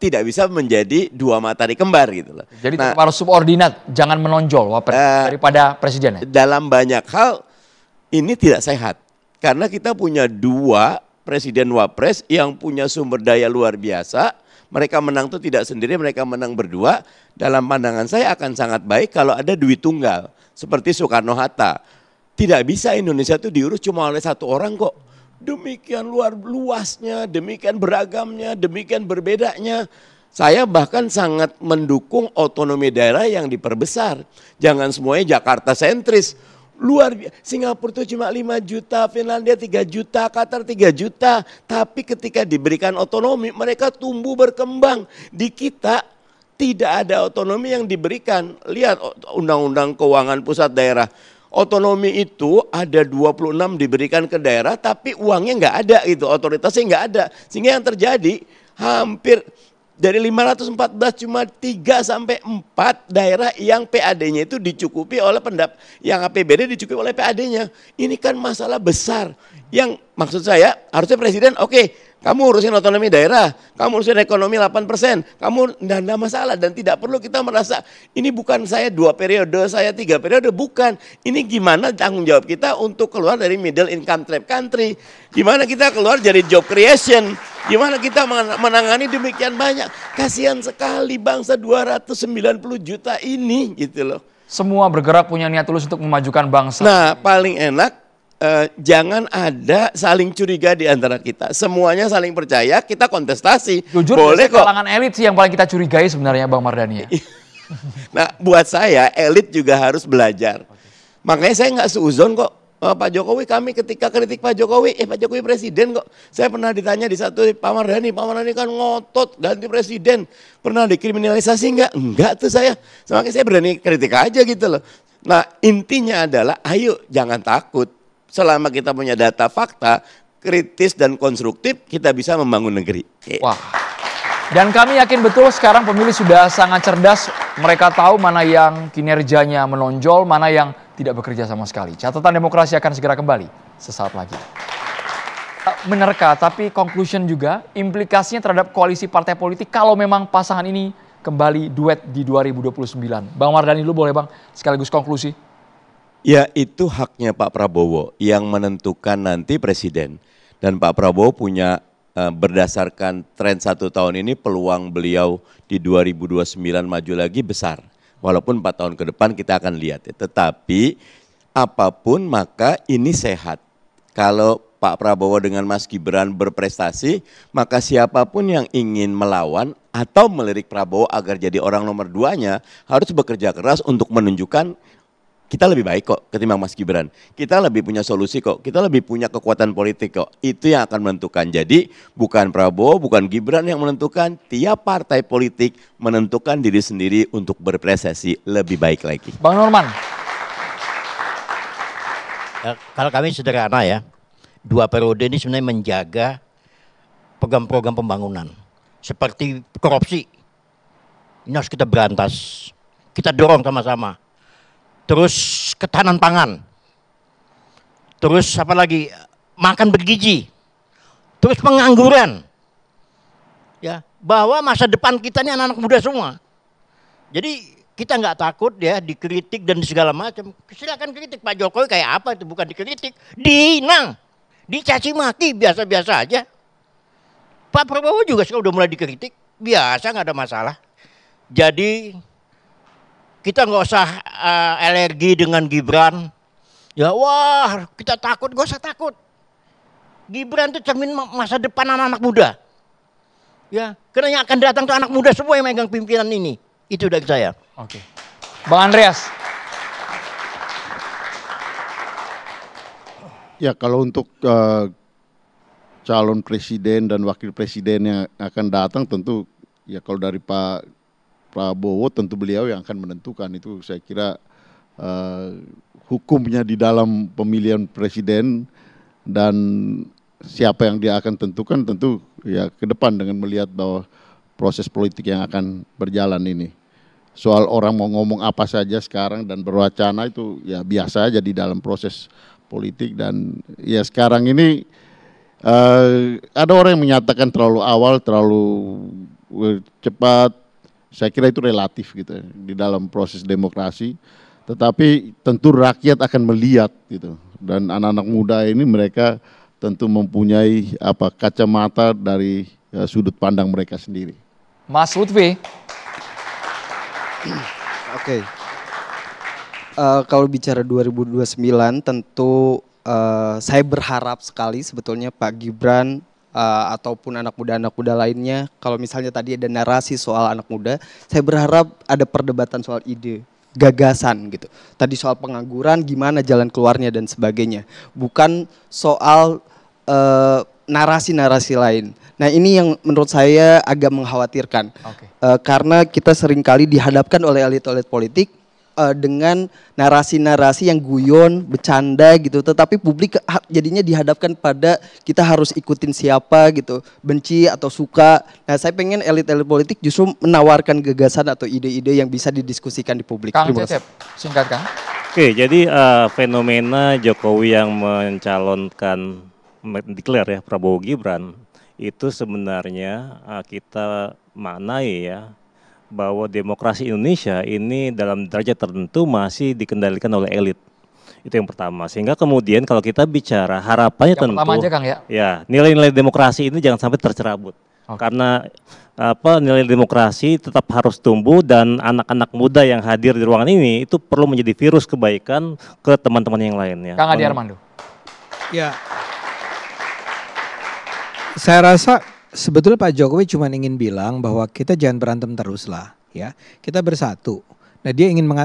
tidak bisa menjadi dua matahari kembar gitu loh. Jadi harus subordinat, jangan menonjol daripada presiden ya? Dalam banyak hal ini tidak sehat. Karena kita punya dua presiden wapres yang punya sumber daya luar biasa. Mereka menang itu tidak sendiri, mereka menang berdua. Dalam pandangan saya akan sangat baik kalau ada duit tunggal. Seperti Soekarno-Hatta. Tidak bisa Indonesia itu diurus cuma oleh satu orang kok. Demikian luasnya, demikian beragamnya, demikian berbedanya. Saya bahkan sangat mendukung otonomi daerah yang diperbesar. Jangan semuanya Jakarta sentris. Luar biasa. Singapura itu cuma 5 juta, Finlandia 3 juta, Qatar 3 juta. Tapi ketika diberikan otonomi, mereka tumbuh berkembang. Di kita tidak ada otonomi yang diberikan. Lihat undang-undang keuangan pusat daerah. Otonomi itu ada 26 diberikan ke daerah, tapi uangnya nggak ada gitu, otoritasnya nggak ada. Sehingga yang terjadi hampir dari 514 cuma 3 sampai 4 daerah yang PAD-nya itu dicukupi oleh yang APBD dicukupi oleh PAD-nya. Ini kan masalah besar. Yang maksud saya harusnya presiden oke, kamu urusin otonomi daerah, kamu urusin ekonomi 8%, kamu tidak ada masalah dan tidak perlu kita merasa ini bukan saya 2 periode, saya 3 periode, bukan. Ini gimana tanggung jawab kita untuk keluar dari middle income trap country, gimana kita keluar dari job creation, gimana kita menangani demikian banyak. Kasihan sekali bangsa 290 juta ini gitu loh. Semua bergerak punya niat tulus untuk memajukan bangsa. Nah paling enak. Jangan ada saling curiga di antara kita. Semuanya saling percaya, kita kontestasi. Jujur, boleh kok. Kalangan elit sih yang paling kita curigai sebenarnya Bang Mardhani ya. Nah buat saya elit juga harus belajar. Makanya saya nggak seuzon kok Pak Jokowi, kami ketika kritik Pak Jokowi, Pak Jokowi presiden kok. Saya pernah ditanya di satu Pak Mardhani kan ngotot ganti presiden. Pernah dikriminalisasi enggak? Enggak tuh saya. Makanya saya berani kritik aja gitu loh. Nah intinya adalah ayo jangan takut. Selama kita punya data fakta, kritis dan konstruktif, kita bisa membangun negeri. Wah. Dan kami yakin betul sekarang pemilih sudah sangat cerdas. Mereka tahu mana yang kinerjanya menonjol, mana yang tidak bekerja sama sekali. Catatan Demokrasi akan segera kembali sesaat lagi. Menerka, tapi conclusion juga, implikasinya terhadap koalisi partai politik kalau memang pasangan ini kembali duet di 2029. Bang Mardhani dulu boleh Bang, sekaligus konklusi. Ya itu haknya Pak Prabowo yang menentukan nanti presiden. Dan Pak Prabowo punya berdasarkan tren 1 tahun ini peluang beliau di 2029 maju lagi besar. Walaupun 4 tahun ke depan kita akan lihat ya. Tetapi apapun maka ini sehat. Kalau Pak Prabowo dengan Mas Gibran berprestasi, maka siapapun yang ingin melawan atau melirik Prabowo agar jadi orang nomor 2-nya harus bekerja keras untuk menunjukkan kita lebih baik kok ketimbang Mas Gibran. Kita lebih punya solusi kok, kita lebih punya kekuatan politik kok. Itu yang akan menentukan. Jadi bukan Prabowo, bukan Gibran yang menentukan, tiap partai politik menentukan diri sendiri untuk berprestasi lebih baik lagi. Bang Norman. Kalau kami sederhana ya, 2 periode ini sebenarnya menjaga program-program pembangunan. Seperti korupsi, ini harus kita berantas, kita dorong sama-sama. Terus ketahanan pangan, terus apa lagi, makan bergizi, terus pengangguran. Ya, bahwa masa depan kita ini anak-anak muda semua. Jadi kita nggak takut ya dikritik dan segala macam. Silakan kritik Pak Jokowi kayak apa itu, bukan dikritik, diinang, dicaci maki, biasa-biasa aja. Pak Prabowo juga sudah mulai dikritik, biasa, nggak ada masalah. Jadi kita nggak usah alergi dengan Gibran. Ya wah kita takut, nggak usah takut. Gibran itu cermin masa depan anak-anak muda. Ya, karena yang akan datang tuh anak muda semua yang megang pimpinan ini. Itu dari saya. Oke. Bang Andreas. Ya kalau untuk calon presiden dan wakil presiden yang akan datang tentu ya kalau dari Pak Prabowo tentu beliau yang akan menentukan. Itu saya kira hukumnya di dalam pemilihan presiden dan siapa yang dia akan tentukan tentu ya ke depan dengan melihat bahwa proses politik yang akan berjalan ini. Soal orang mau ngomong apa saja sekarang dan berwacana itu ya biasa aja di dalam proses politik. Dan ya sekarang ini ada orang yang menyatakan terlalu awal, terlalu cepat. Saya kira itu relatif gitu di dalam proses demokrasi. Tetapi tentu rakyat akan melihat gitu. Dan anak-anak muda ini mereka tentu mempunyai kacamata dari sudut pandang mereka sendiri. Mas Lutfi. Oke. Kalau bicara 2029 tentu saya berharap sekali sebetulnya Pak Gibran ataupun anak muda lainnya, kalau misalnya tadi ada narasi soal anak muda, saya berharap ada perdebatan soal ide, gagasan gitu. Tadi soal pengangguran, gimana jalan keluarnya dan sebagainya. Bukan soal narasi-narasi lain. Nah ini yang menurut saya agak mengkhawatirkan. Okay. Karena kita seringkali dihadapkan oleh elit-elit politik dengan narasi-narasi yang guyon, bercanda gitu, tetapi publik jadinya dihadapkan pada kita harus ikutin siapa gitu, benci atau suka. Nah saya pengen elit-elit politik justru menawarkan gagasan atau ide-ide yang bisa didiskusikan di publik. Kang Cecep, singkat Kang. Oke, jadi fenomena Jokowi yang mencalonkan, declare ya Prabowo Gibran, itu sebenarnya kita maknai ya, bahwa demokrasi Indonesia ini dalam derajat tertentu masih dikendalikan oleh elit. Itu yang pertama. Sehingga kemudian kalau kita bicara harapannya yang tentu pertama aja Kang ya. Ya, nilai-nilai demokrasi ini jangan sampai tercerabut. Karena nilai demokrasi tetap harus tumbuh dan anak-anak muda yang hadir di ruangan ini itu perlu menjadi virus kebaikan ke teman-teman yang lainnya. Kang Adi Armando. Ya. Saya rasa sebetulnya Pak Jokowi cuma ingin bilang bahwa kita jangan berantem terus lah, ya. Kita bersatu. Nah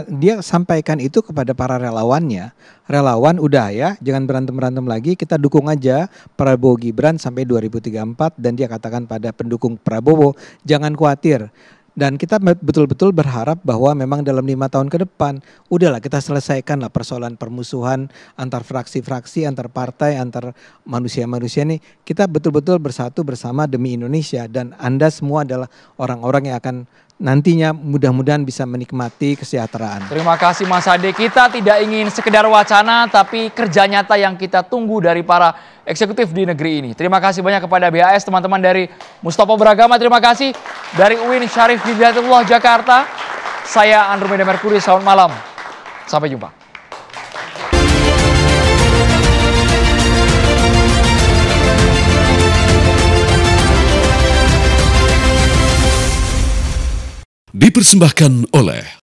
dia sampaikan itu kepada para relawannya. Relawan udah ya, jangan berantem lagi. Kita dukung aja Prabowo Gibran sampai 2034 dan dia katakan pada pendukung Prabowo jangan khawatir. Dan kita betul-betul berharap bahwa memang dalam 5 tahun ke depan, udahlah kita selesaikan lah persoalan permusuhan antar fraksi-fraksi, antar partai, antar manusia-manusia ini. Kita betul-betul bersatu bersama demi Indonesia dan Anda semua adalah orang-orang yang akan nantinya mudah-mudahan bisa menikmati kesejahteraan. Terima kasih Mas Ade. Kita tidak ingin sekedar wacana, tapi kerja nyata yang kita tunggu dari para eksekutif di negeri ini. Terima kasih banyak kepada BHS, teman-teman dari Mustopo Beragama. Terima kasih dari UIN Syarif Hidayatullah Jakarta. Saya Andromeda Mercury, selamat malam. Sampai jumpa. Dipersembahkan oleh